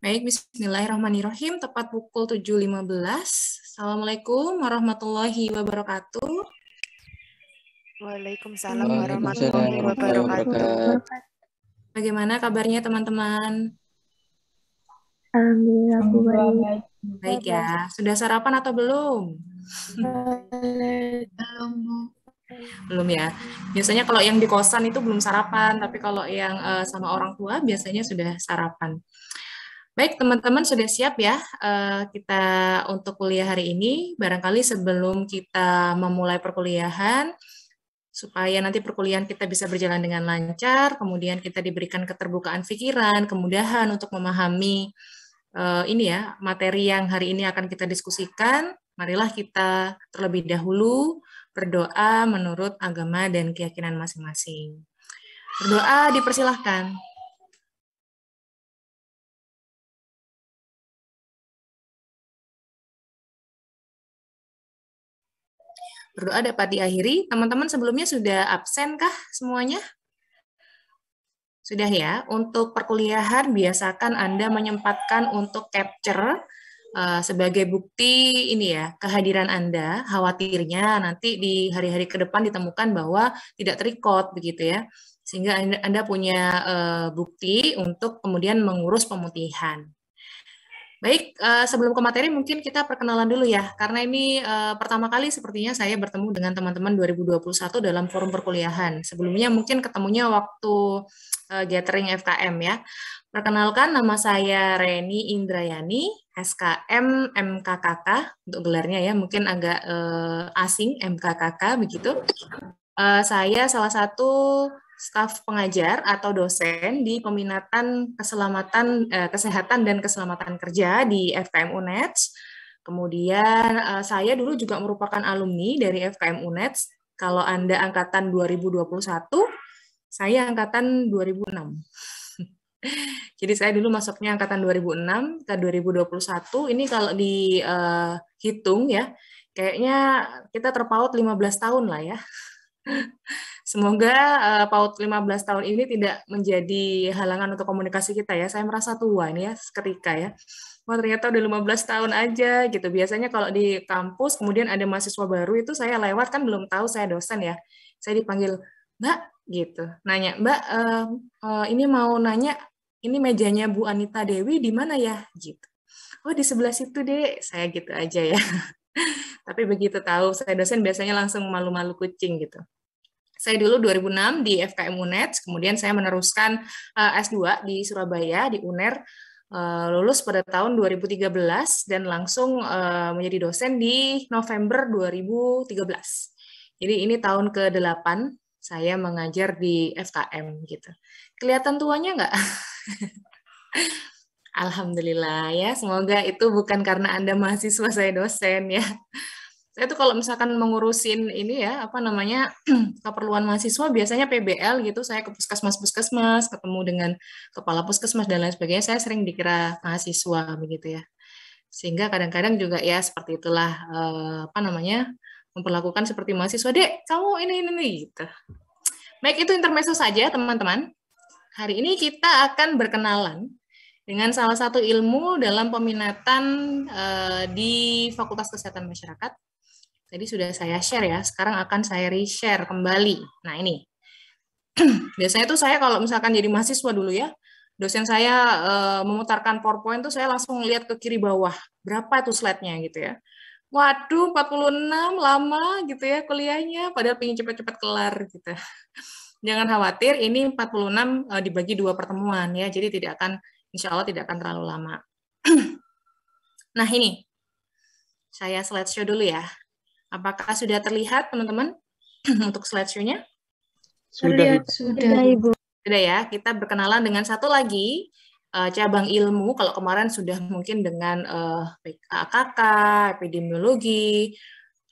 Baik, bismillahirrahmanirrahim. Tepat pukul 7.15. Assalamualaikum warahmatullahi wabarakatuh. Waalaikumsalam Waalaikumsalam warahmatullahi wabarakatuh. Bagaimana kabarnya teman-teman? Alhamdulillah, aku baik. Baik ya. Sudah sarapan atau belum? Belum ya. Biasanya kalau yang di kosan itu belum sarapan, tapi kalau yang sama orang tua biasanya sudah sarapan. Baik, teman-teman sudah siap ya kita untuk kuliah hari ini. Barangkali sebelum kita memulai perkuliahan, supaya nanti perkuliahan kita bisa berjalan dengan lancar, kemudian kita diberikan keterbukaan pikiran, kemudahan untuk memahami ini ya, materi yang hari ini akan kita diskusikan. Marilah kita terlebih dahulu berdoa menurut agama dan keyakinan masing-masing. Berdoa dipersilahkan. Berdoa dapat diakhiri. Teman-teman sebelumnya sudah absen kah semuanya? Sudah ya. Untuk perkuliahan biasakan Anda menyempatkan untuk capture sebagai bukti ini ya, kehadiran Anda. Khawatirnya nanti di hari-hari ke depan ditemukan bahwa tidak terrecord begitu ya. Sehingga Anda punya bukti untuk kemudian mengurus pemutihan. Baik, sebelum ke materi mungkin kita perkenalan dulu ya, karena ini pertama kali sepertinya saya bertemu dengan teman-teman 2021 dalam forum perkuliahan. Sebelumnya mungkin ketemunya waktu gathering FKM ya. Perkenalkan, nama saya Reni Indrayani, SKM MKKK, untuk gelarnya ya, mungkin agak asing MKKK begitu. Saya salah satu staf pengajar atau dosen di peminatan kesehatan dan keselamatan kerja di FKM UNEDS. Kemudian saya dulu juga merupakan alumni dari FKM UNEDS. Kalau Anda angkatan 2021, saya angkatan 2006. Jadi saya dulu masuknya angkatan 2006 ke 2021. Ini kalau dihitung ya, kayaknya kita terpaut 15 tahun lah ya. Semoga PAUD 15 tahun ini tidak menjadi halangan untuk komunikasi kita ya. Saya merasa tua ini ya seketika ya. Wah ternyata udah 15 tahun aja gitu. Biasanya kalau di kampus kemudian ada mahasiswa baru itu saya lewat kan belum tahu saya dosen ya. Saya dipanggil, Mbak gitu. Nanya, Mbak ini mau nanya, ini mejanya Bu Anita Dewi di mana ya? Gitu. Oh di sebelah situ deh, saya gitu aja ya. Tapi begitu tahu saya dosen biasanya langsung malu-malu kucing gitu. Saya dulu 2006 di FKM UNEDS, kemudian saya meneruskan S2 di Surabaya, di UNER, lulus pada tahun 2013 dan langsung menjadi dosen di November 2013. Jadi ini tahun ke-8 saya mengajar di FKM gitu. Kelihatan tuanya nggak? Alhamdulillah ya, semoga itu bukan karena Anda mahasiswa saya dosen ya. Saya tuh kalau misalkan mengurusin ini ya, apa namanya, keperluan mahasiswa biasanya PBL gitu, saya ke puskesmas, ketemu dengan kepala puskesmas dan lain sebagainya, saya sering dikira mahasiswa begitu ya. Sehingga kadang-kadang juga ya seperti itulah, apa namanya, memperlakukan seperti mahasiswa, Dek, kamu ini gitu. Baik, itu intermezzo saja teman-teman. Hari ini kita akan berkenalan dengan salah satu ilmu dalam peminatan di Fakultas Kesehatan Masyarakat. Tadi sudah saya share ya, sekarang akan saya reshare kembali. Nah ini, biasanya tuh saya kalau misalkan jadi mahasiswa dulu ya, dosen saya memutarkan PowerPoint tuh saya langsung lihat ke kiri bawah, berapa tuh slide-nya gitu ya. Waduh, 46 lama gitu ya kuliahnya, padahal pengen cepat-cepat kelar gitu. Jangan khawatir, ini 46 dibagi 2 pertemuan ya, jadi tidak akan, insya Allah tidak akan terlalu lama. Nah ini, saya slideshow dulu ya. Apakah sudah terlihat, teman-teman, untuk slideshow-nya? Sudah, Ibu. Sudah ya, kita berkenalan dengan satu lagi cabang ilmu. Kalau kemarin sudah mungkin dengan PKK, epidemiologi,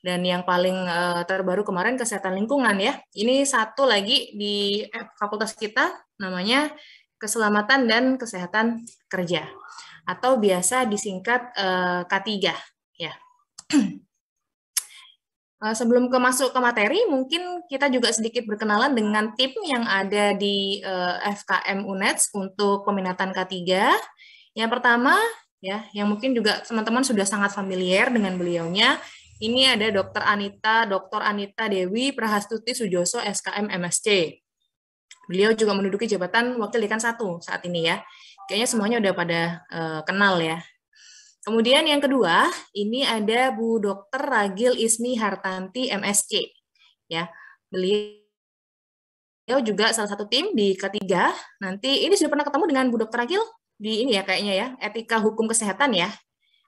dan yang paling terbaru kemarin kesehatan lingkungan ya. Ini satu lagi di fakultas kita, namanya keselamatan dan kesehatan kerja. Atau biasa disingkat K3 ya. Sebelum masuk ke materi, mungkin kita juga sedikit berkenalan dengan tim yang ada di FKM UNEDS untuk peminatan K3. Yang pertama, ya, yang mungkin juga teman-teman sudah sangat familiar dengan beliaunya, ini ada Dr. Anita Dewi Prahastuti Sujoso, SKM MSc. Beliau juga menduduki jabatan Wakil Dekan 1 saat ini ya. Kayaknya semuanya udah pada kenal ya. Kemudian yang kedua, ini ada Bu Dr. Ragil Ismi Hartanti MSc. Ya, beliau juga salah satu tim di K3. Nanti ini sudah pernah ketemu dengan Bu Dr. Ragil di ini ya kayaknya ya, Etika Hukum Kesehatan ya.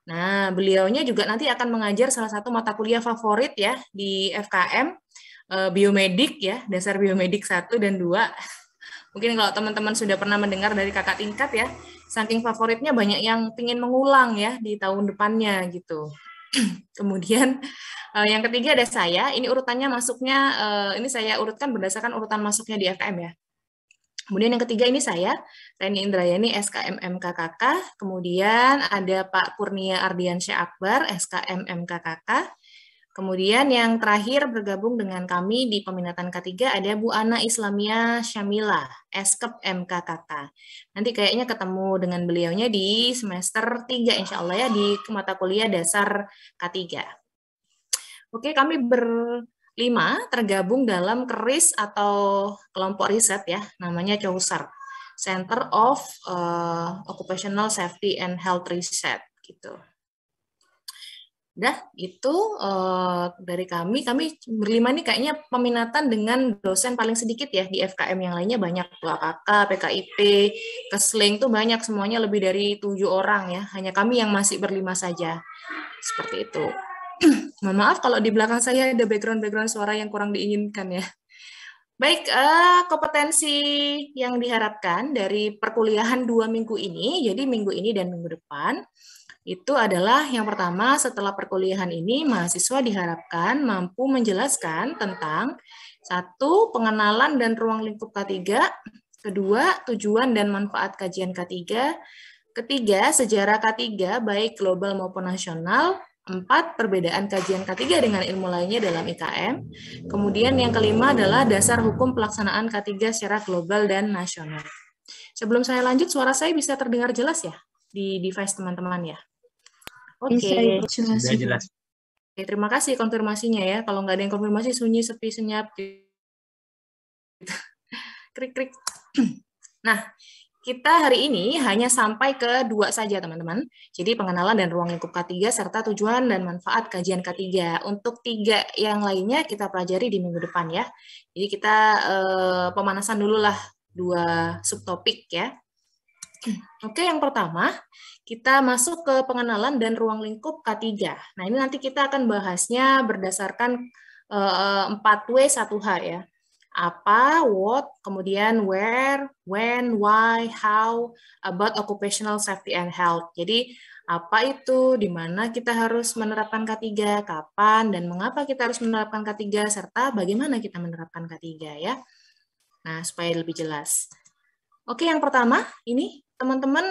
Nah, beliaunya juga nanti akan mengajar salah satu mata kuliah favorit ya di FKM, biomedik ya, dasar biomedik 1 dan 2. Mungkin kalau teman-teman sudah pernah mendengar dari kakak tingkat ya, saking favoritnya banyak yang ingin mengulang ya di tahun depannya gitu. Kemudian yang ketiga ada saya, ini urutannya masuknya, ini saya urutkan berdasarkan urutan masuknya di FKM ya. Kemudian yang ketiga ini saya, Reni Indrayani, SKM MKKK. Kemudian ada Pak Kurnia Ardiansyah Akbar, SKM MKKK. Kemudian yang terakhir bergabung dengan kami di peminatan K3 ada Bu Ana Islamia Syamila, SKEP MKKK. Nanti kayaknya ketemu dengan beliaunya di semester 3 insya Allah ya, di mata kuliah dasar K3. Oke, kami berlima tergabung dalam KRIS atau kelompok riset ya, namanya COUSAR, Center of Occupational Safety and Health Research gitu. Udah, itu dari kami berlima nih kayaknya peminatan dengan dosen paling sedikit ya, di FKM yang lainnya banyak, tuh AKK, PKIP, Kesling tuh banyak, semuanya lebih dari 7 orang ya, hanya kami yang masih berlima saja, seperti itu. Mohon maaf kalau di belakang saya ada background suara yang kurang diinginkan ya. Baik, kompetensi yang diharapkan dari perkuliahan 2 minggu ini, jadi minggu ini dan minggu depan, itu adalah yang pertama, setelah perkuliahan ini mahasiswa diharapkan mampu menjelaskan tentang satu, pengenalan dan ruang lingkup K3, kedua, tujuan dan manfaat kajian K3, ketiga, sejarah K3 baik global maupun nasional, 4, perbedaan kajian K3 dengan ilmu lainnya dalam IKM. Kemudian yang kelima adalah dasar hukum pelaksanaan K3 secara global dan nasional. Sebelum saya lanjut, suara saya bisa terdengar jelas ya di device teman-teman ya? Oke. Bisa, Ibu. Sudah jelas. Oke, terima kasih konfirmasinya ya. Kalau nggak ada yang konfirmasi, sunyi, sepi, senyap. Krik-krik. Nah, kita hari ini hanya sampai ke 2 saja, teman-teman. Jadi pengenalan dan ruang lingkup K3 serta tujuan dan manfaat kajian K3. Untuk 3 yang lainnya kita pelajari di minggu depan ya. Jadi kita pemanasan dulu lah 2 subtopik ya. Oke, yang pertama kita masuk ke pengenalan dan ruang lingkup K3. Nah, ini nanti kita akan bahasnya berdasarkan 4W1H ya. Apa, what, kemudian where, when, why, how, about occupational safety and health. Jadi, apa itu, di mana kita harus menerapkan K3, kapan, dan mengapa kita harus menerapkan K3, serta bagaimana kita menerapkan K3 ya. Nah, supaya lebih jelas. Oke, yang pertama, ini teman-teman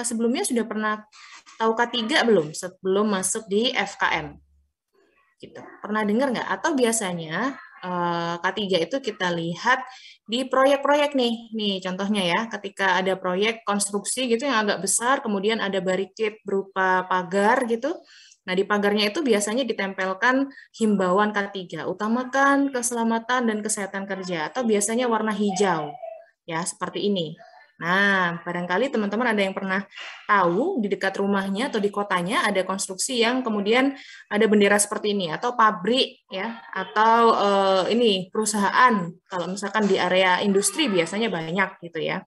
sebelumnya sudah pernah tahu K3 belum sebelum masuk di FKM? Gitu. Pernah dengar nggak? Atau biasanya K3 itu kita lihat di proyek-proyek nih contohnya ya, ketika ada proyek konstruksi gitu yang agak besar, kemudian ada barricade berupa pagar gitu. Nah, di pagarnya itu biasanya ditempelkan himbauan K3, utamakan keselamatan dan kesehatan kerja, atau biasanya warna hijau, ya seperti ini. Nah, barangkali teman-teman ada yang pernah tahu di dekat rumahnya atau di kotanya ada konstruksi yang kemudian ada bendera seperti ini, atau pabrik ya, atau ini perusahaan. Kalau misalkan di area industri biasanya banyak gitu ya.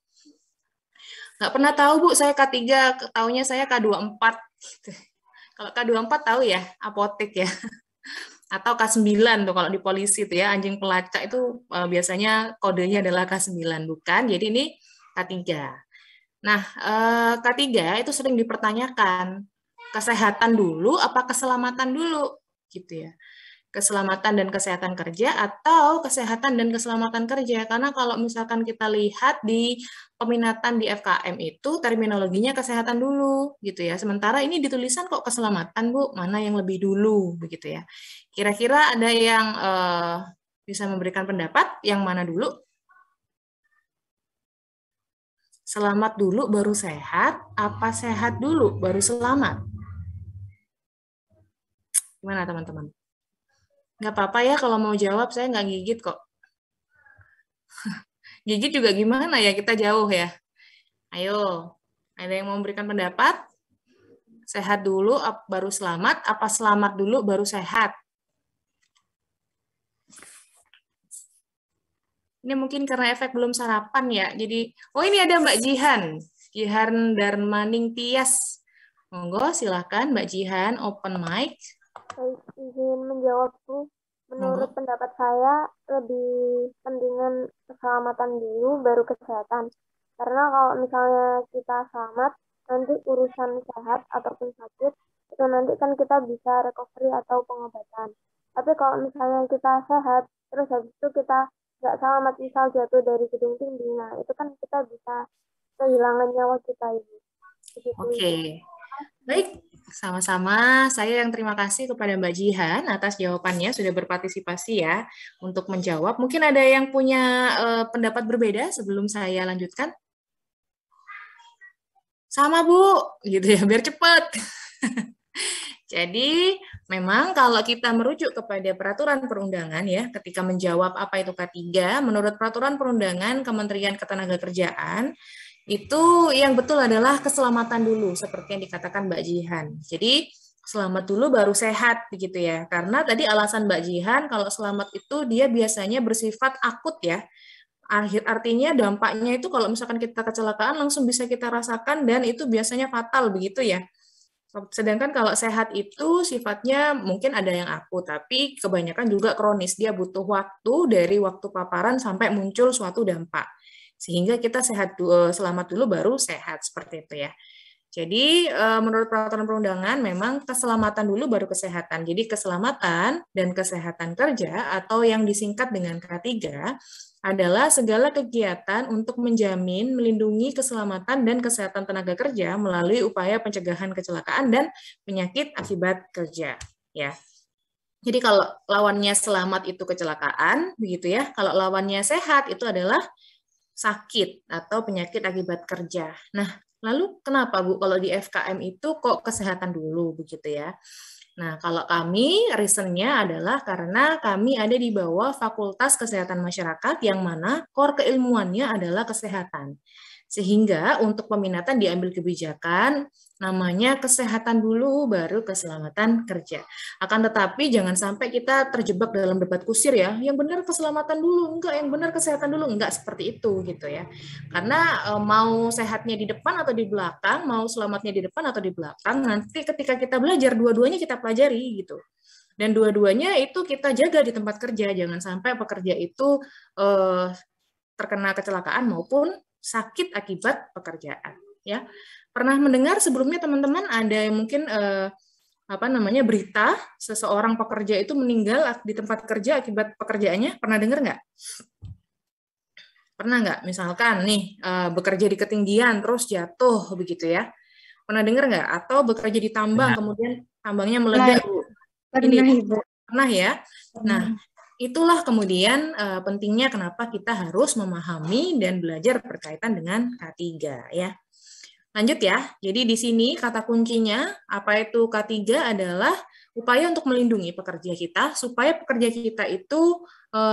Nggak pernah tahu Bu, saya K3, taunya saya K24. Gitu. Kalau K24 tahu ya, apotek ya. Atau K9 tuh kalau di polisi tuh ya, anjing pelacak itu biasanya kodenya adalah K9, bukan. Jadi ini K3. Nah, K3 itu sering dipertanyakan, kesehatan dulu apa keselamatan dulu, gitu ya. Keselamatan dan kesehatan kerja atau kesehatan dan keselamatan kerja. Karena kalau misalkan kita lihat di peminatan di FKM itu terminologinya kesehatan dulu, gitu ya. Sementara ini ditulisan kok keselamatan, Bu, mana yang lebih dulu, begitu ya. Kira-kira ada yang bisa memberikan pendapat yang mana dulu? Selamat dulu baru sehat, apa sehat dulu baru selamat? Gimana teman-teman? Nggak apa-apa ya kalau mau jawab, saya nggak gigit kok. Gigit juga gimana ya, kita jauh ya. Ayo, ada yang mau memberikan pendapat? Sehat dulu baru selamat, apa selamat dulu baru sehat? Ini mungkin karena efek belum sarapan ya. Jadi, oh ini ada Mbak Jihan. Jihan Darmaning Tias. Monggo, silakan Mbak Jihan, open mic. Saya izin menjawab, Bu. Menurut pendapat saya, lebih pentingan keselamatan dulu, baru kesehatan. Karena kalau misalnya kita selamat, nanti urusan sehat ataupun sakit, itu nanti kan kita bisa recovery atau pengobatan. Tapi kalau misalnya kita sehat, terus habis itu kita nggak selamat, misal jatuh dari gedung tinggi, nah itu kan kita bisa kehilangan nyawa kita ini. Oke. Baik, sama-sama. Saya yang terima kasih kepada Mbak Jihan atas jawabannya, sudah berpartisipasi ya untuk menjawab. Mungkin ada yang punya pendapat berbeda sebelum saya lanjutkan? Sama Bu, gitu ya, biar cepat. Jadi, memang kalau kita merujuk kepada peraturan perundangan ya, ketika menjawab apa itu K3, menurut peraturan perundangan Kementerian Ketenagakerjaan, itu yang betul adalah keselamatan dulu, seperti yang dikatakan Mbak Jihan. Jadi, selamat dulu baru sehat, begitu ya. Karena tadi alasan Mbak Jihan, kalau selamat itu dia biasanya bersifat akut ya. Artinya dampaknya itu kalau misalkan kita kecelakaan langsung bisa kita rasakan dan itu biasanya fatal, begitu ya. Sedangkan kalau sehat itu sifatnya mungkin ada yang akut, tapi kebanyakan juga kronis. Dia butuh waktu dari waktu paparan sampai muncul suatu dampak. Sehingga kita selamat dulu baru sehat, seperti itu ya. Jadi menurut peraturan perundangan memang keselamatan dulu baru kesehatan. Jadi keselamatan dan kesehatan kerja atau yang disingkat dengan K3 adalah segala kegiatan untuk menjamin, melindungi keselamatan dan kesehatan tenaga kerja melalui upaya pencegahan kecelakaan dan penyakit akibat kerja. Ya. Jadi kalau lawannya selamat itu kecelakaan, begitu ya. Kalau lawannya sehat itu adalah sakit atau penyakit akibat kerja. Nah, lalu kenapa Bu kalau di FKM itu kok kesehatan dulu begitu ya? Nah, kalau kami reasonnya adalah karena kami ada di bawah Fakultas Kesehatan Masyarakat yang mana core keilmuannya adalah kesehatan. Sehingga untuk peminatan diambil kebijakan namanya kesehatan dulu baru keselamatan kerja. Akan tetapi jangan sampai kita terjebak dalam debat kusir ya, yang benar keselamatan dulu, enggak, yang benar kesehatan dulu, enggak seperti itu gitu ya. Karena mau sehatnya di depan atau di belakang, mau selamatnya di depan atau di belakang, nanti ketika kita belajar dua-duanya kita pelajari gitu. Dan dua-duanya itu kita jaga di tempat kerja, jangan sampai pekerja itu terkena kecelakaan maupun sakit akibat pekerjaan ya. Pernah mendengar sebelumnya teman-teman ada yang mungkin berita seseorang pekerja itu meninggal di tempat kerja akibat pekerjaannya? Pernah dengar nggak? Pernah nggak? Misalkan nih bekerja di ketinggian terus jatuh begitu ya? Pernah dengar nggak? Atau bekerja di tambang kemudian tambangnya meledak? Pernah, Ibu. Pernah ya? Nah, itulah kemudian pentingnya kenapa kita harus memahami dan belajar berkaitan dengan K3 ya. Lanjut ya. Jadi di sini kata kuncinya apa itu K3 adalah upaya untuk melindungi pekerja kita supaya pekerja kita itu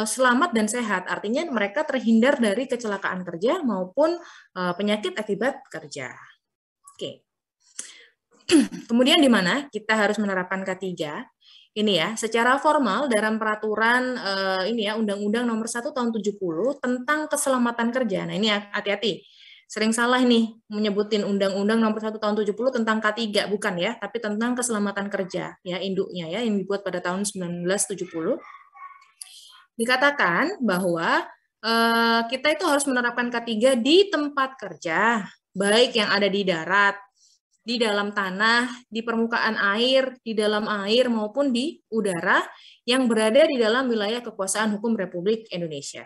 selamat dan sehat. Artinya mereka terhindar dari kecelakaan kerja maupun penyakit akibat kerja. Oke. Kemudian di mana kita harus menerapkan K3? Ini ya, secara formal dalam peraturan Undang-Undang Nomor 1 Tahun 70 tentang keselamatan kerja. Nah, ini hati-hati. Sering salah nih menyebutin Undang-Undang Nomor 1 Tahun 70 tentang K3, bukan ya, tapi tentang keselamatan kerja ya, induknya ya, yang dibuat pada tahun 1970. Dikatakan bahwa kita itu harus menerapkan K3 di tempat kerja, baik yang ada di darat, di dalam tanah, di permukaan air, di dalam air, maupun di udara yang berada di dalam wilayah kekuasaan hukum Republik Indonesia.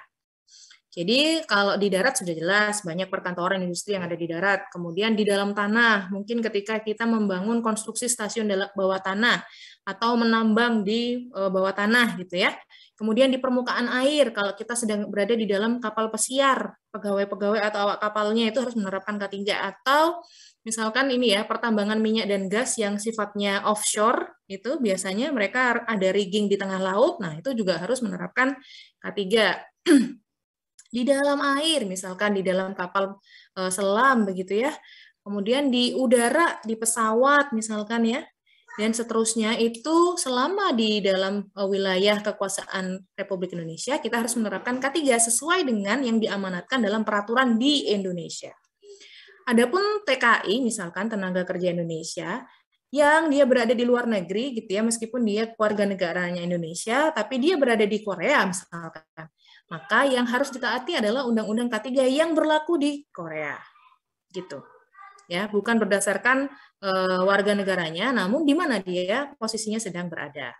Jadi kalau di darat sudah jelas, banyak perkantoran industri yang ada di darat. Kemudian di dalam tanah, mungkin ketika kita membangun konstruksi stasiun bawah tanah, atau menambang di bawah tanah gitu ya. Kemudian di permukaan air, kalau kita sedang berada di dalam kapal pesiar, pegawai-pegawai atau awak kapalnya itu harus menerapkan K3. Atau misalkan ini ya, pertambangan minyak dan gas yang sifatnya offshore, itu biasanya mereka ada rigging di tengah laut, nah itu juga harus menerapkan K3. Di dalam air, misalkan di dalam kapal selam begitu ya. Kemudian di udara, di pesawat misalkan ya, dan seterusnya itu selama di dalam wilayah kekuasaan Republik Indonesia, kita harus menerapkan K3 sesuai dengan yang diamanatkan dalam peraturan di Indonesia. Adapun TKI, misalkan tenaga kerja Indonesia, yang dia berada di luar negeri gitu ya, meskipun dia keluarga negaranya Indonesia, tapi dia berada di Korea misalkan, maka yang harus ditaati adalah Undang-Undang K3 yang berlaku di Korea, gitu. Ya, bukan berdasarkan warga negaranya, namun di mana dia posisinya sedang berada.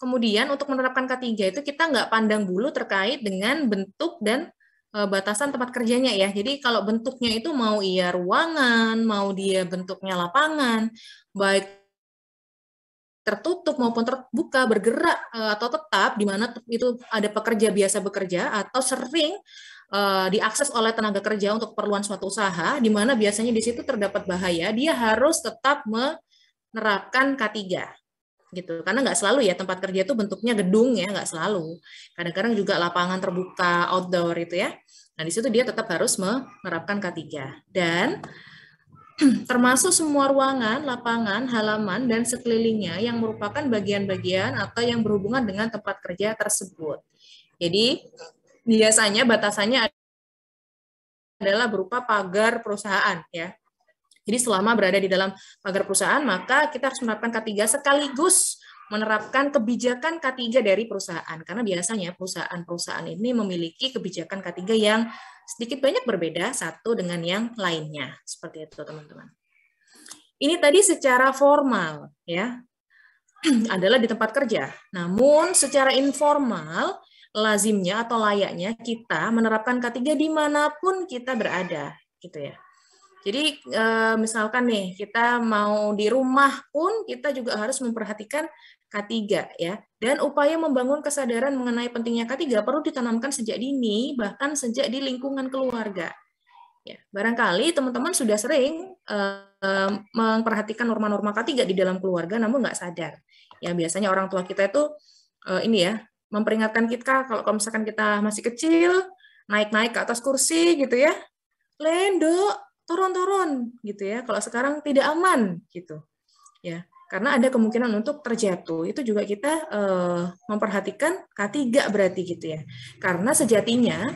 Kemudian untuk menerapkan K3 itu kita nggak pandang bulu terkait dengan bentuk dan batasan tempat kerjanya ya. Jadi kalau bentuknya itu mau ia ruangan, mau dia bentuknya lapangan, baik tertutup maupun terbuka, bergerak atau tetap, di mana itu ada pekerja biasa bekerja atau sering diakses oleh tenaga kerja untuk keperluan suatu usaha, di mana biasanya di situ terdapat bahaya, dia harus tetap menerapkan K3. Gitu. Karena nggak selalu ya tempat kerja itu bentuknya gedung ya, nggak selalu. Kadang-kadang juga lapangan terbuka, outdoor itu ya. Nah, di situ dia tetap harus menerapkan K3. Dan termasuk semua ruangan, lapangan, halaman, dan sekelilingnya yang merupakan bagian-bagian atau yang berhubungan dengan tempat kerja tersebut. Jadi, biasanya batasannya adalah berupa pagar perusahaan ya. Jadi selama berada di dalam pagar perusahaan, maka kita harus menerapkan K3 sekaligus menerapkan kebijakan K3 dari perusahaan. Karena biasanya perusahaan-perusahaan ini memiliki kebijakan K3 yang sedikit banyak berbeda satu dengan yang lainnya. Seperti itu, teman-teman. Ini tadi secara formal ya, adalah di tempat kerja. Namun secara informal, lazimnya atau layaknya kita menerapkan K3 dimanapun kita berada, gitu ya. Jadi misalkan nih kita mau di rumah pun kita juga harus memperhatikan K3 ya. Dan upaya membangun kesadaran mengenai pentingnya K3 perlu ditanamkan sejak dini, bahkan sejak di lingkungan keluarga. Ya, barangkali teman-teman sudah sering memperhatikan norma-norma K3 di dalam keluarga namun nggak sadar. Ya, biasanya orang tua kita itu ini ya, memperingatkan kita kalau misalkan kita masih kecil, naik-naik ke atas kursi gitu ya. Lendo, turun-turun gitu ya. Kalau sekarang tidak aman gitu. Ya, karena ada kemungkinan untuk terjatuh. Itu juga kita memperhatikan K3 berarti gitu ya. Karena sejatinya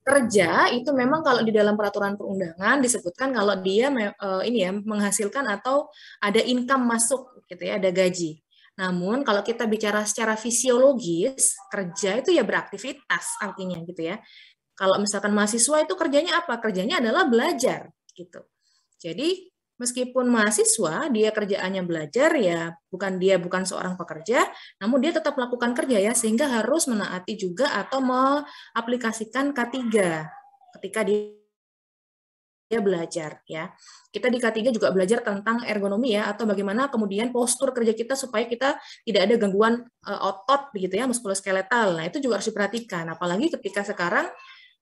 kerja itu memang kalau di dalam peraturan perundangan disebutkan kalau dia ini ya menghasilkan atau ada income masuk gitu ya, ada gaji. Namun kalau kita bicara secara fisiologis, kerja itu ya beraktivitas artinya gitu ya. Kalau misalkan mahasiswa itu kerjanya apa? Kerjanya adalah belajar gitu. Jadi meskipun mahasiswa dia kerjaannya belajar ya, bukan seorang pekerja, namun dia tetap melakukan kerja ya, sehingga harus menaati juga atau mengaplikasikan K3 ketika dia belajar ya. Kita di K3 juga belajar tentang ergonomi ya, atau bagaimana kemudian postur kerja kita supaya kita tidak ada gangguan otot begitu ya, muskuloskeletal. Nah, itu juga harus diperhatikan, apalagi ketika sekarang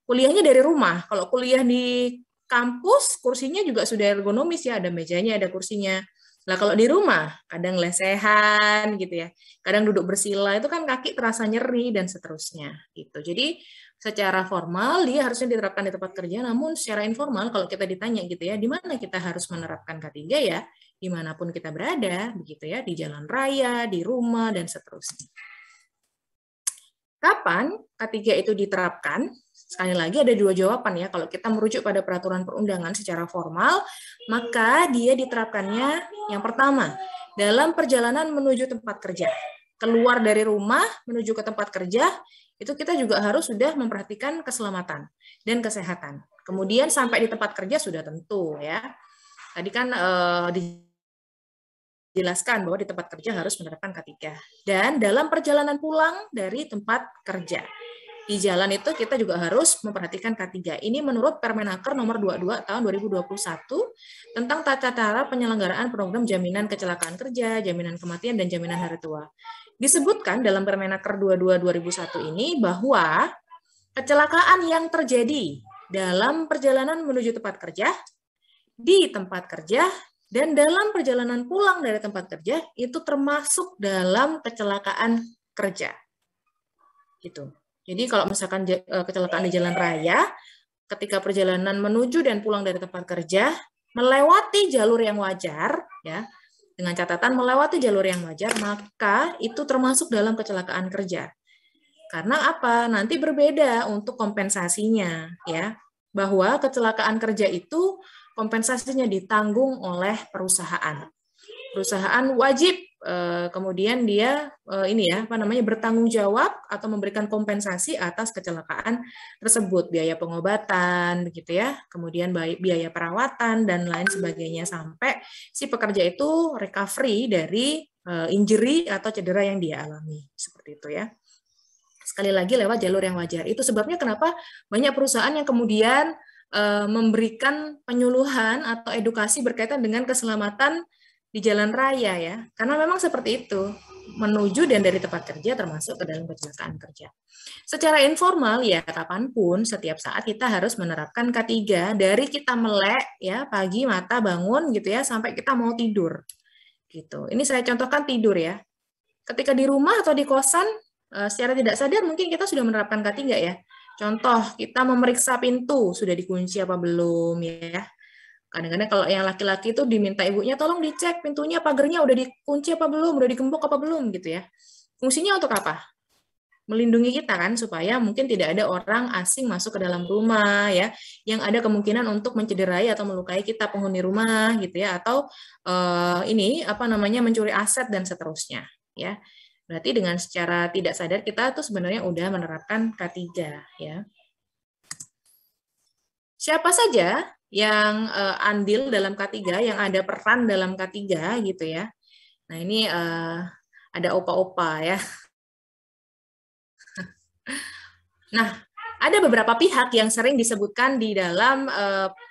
kuliahnya dari rumah. Kalau kuliah di kampus, kursinya juga sudah ergonomis ya, ada mejanya, ada kursinya. Nah, kalau di rumah, kadang lesehan gitu ya, kadang duduk bersila, itu kan kaki terasa nyeri dan seterusnya gitu. Jadi secara formal dia harusnya diterapkan di tempat kerja, namun secara informal kalau kita ditanya gitu ya, di mana kita harus menerapkan K3 ya, dimanapun kita berada, begitu ya, di jalan raya, di rumah, dan seterusnya. Kapan K3 itu diterapkan? Sekali lagi ada dua jawaban ya. Kalau kita merujuk pada peraturan perundangan secara formal, maka dia diterapkannya yang pertama, dalam perjalanan menuju tempat kerja. Keluar dari rumah menuju ke tempat kerja, itu kita juga harus sudah memperhatikan keselamatan dan kesehatan. Kemudian sampai di tempat kerja sudah tentu ya. Tadi kan dijelaskan bahwa di tempat kerja harus menerapkan K3. Dan dalam perjalanan pulang dari tempat kerja. di jalan itu kita juga harus memperhatikan K3. Ini menurut Permenaker nomor 22 tahun 2021 tentang tata cara penyelenggaraan program jaminan kecelakaan kerja, jaminan kematian, dan jaminan hari tua. Disebutkan dalam Permenaker 22 2001 ini bahwa kecelakaan yang terjadi dalam perjalanan menuju tempat kerja, di tempat kerja, dan dalam perjalanan pulang dari tempat kerja itu termasuk dalam kecelakaan kerja. Gitu. Jadi kalau misalkan kecelakaan di jalan raya, ketika perjalanan menuju dan pulang dari tempat kerja, melewati jalur yang wajar, ya, dengan catatan melewati jalur yang wajar, maka itu termasuk dalam kecelakaan kerja. Karena apa? Nanti berbeda untuk kompensasinya, ya, bahwa kecelakaan kerja itu kompensasinya ditanggung oleh perusahaan. Perusahaan wajib kemudian dia bertanggung jawab atau memberikan kompensasi atas kecelakaan tersebut, biaya pengobatan begitu ya, kemudian biaya perawatan dan lain sebagainya sampai si pekerja itu recovery dari injury atau cedera yang dia alami, seperti itu ya. Sekali lagi lewat jalur yang wajar. Itu sebabnya kenapa banyak perusahaan yang kemudian memberikan penyuluhan atau edukasi berkaitan dengan keselamatan di jalan raya ya, karena memang seperti itu, menuju dan dari tempat kerja termasuk ke dalam kecelakaan kerja. Secara informal ya, kapanpun, setiap saat kita harus menerapkan K3 dari kita melek ya, pagi mata bangun gitu ya, sampai kita mau tidur. Gitu. Ini saya contohkan tidur ya. Ketika di rumah atau di kosan, secara tidak sadar mungkin kita sudah menerapkan K3 ya. Contoh, kita memeriksa pintu, sudah dikunci apa belum ya. Kadang-kadang kalau yang laki-laki itu diminta ibunya, tolong dicek pintunya, pagarnya udah dikunci apa belum, udah digembok apa belum, gitu ya. Fungsinya untuk apa? Melindungi kita kan, supaya mungkin tidak ada orang asing masuk ke dalam rumah, ya, yang ada kemungkinan untuk mencederai atau melukai kita penghuni rumah, gitu ya, atau mencuri aset dan seterusnya, ya. Berarti dengan secara tidak sadar kita tuh sebenarnya udah menerapkan K3, ya. Siapa saja yang andil dalam K3, yang ada peran dalam K3 gitu ya. Nah ini ada opa-opa ya. Nah ada beberapa pihak yang sering disebutkan di dalam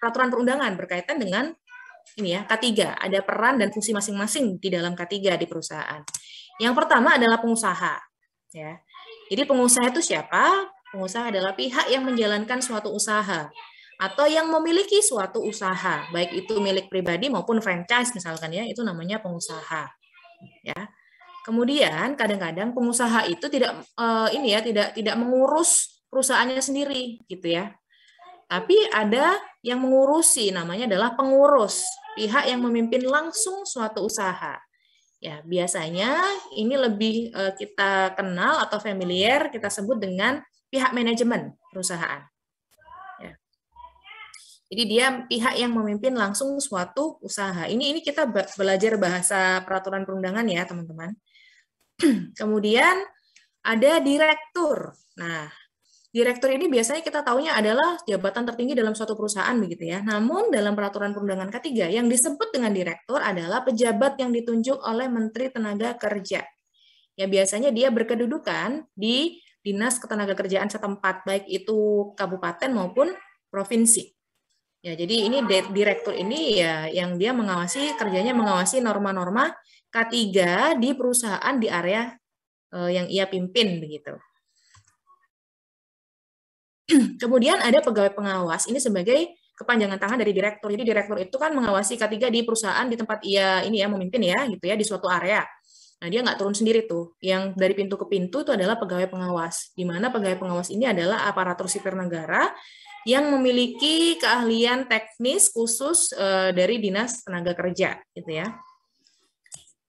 peraturan perundangan berkaitan dengan ini ya K3. Ada peran dan fungsi masing-masing di dalam K3 di perusahaan. Yang pertama adalah pengusaha. Ya. Jadi pengusaha itu siapa? Pengusaha adalah pihak yang menjalankan suatu usaha atau yang memiliki suatu usaha, baik itu milik pribadi maupun franchise misalkan ya, itu namanya pengusaha. Ya. Kemudian kadang-kadang pengusaha itu tidak tidak mengurus perusahaannya sendiri gitu ya. Tapi ada yang mengurusi, namanya adalah pengurus, pihak yang memimpin langsung suatu usaha. Ya, biasanya ini lebih kita kenal atau familiar kita sebut dengan pihak manajemen perusahaan. Jadi dia pihak yang memimpin langsung suatu usaha. Ini kita belajar bahasa peraturan perundangan ya, teman-teman. Kemudian ada direktur. Nah, direktur ini biasanya kita tahunya adalah jabatan tertinggi dalam suatu perusahaan begitu ya. Namun dalam peraturan perundangan K3 yang disebut dengan direktur adalah pejabat yang ditunjuk oleh Menteri Tenaga Kerja. Ya biasanya dia berkedudukan di Dinas Ketenagakerjaan setempat, baik itu kabupaten maupun provinsi. Ya, jadi ini direktur ini ya yang dia kerjanya mengawasi norma-norma K3 di perusahaan di area yang ia pimpin begitu. Kemudian ada pegawai pengawas, ini sebagai kepanjangan tangan dari direktur. Jadi direktur itu kan mengawasi K3 di perusahaan di tempat ia memimpin ya gitu ya di suatu area. Nah, dia nggak turun sendiri tuh. Yang dari pintu ke pintu itu adalah pegawai pengawas. Di mana pegawai pengawas ini adalah aparatur sipil negara yang memiliki keahlian teknis khusus dari Dinas Tenaga Kerja, gitu ya.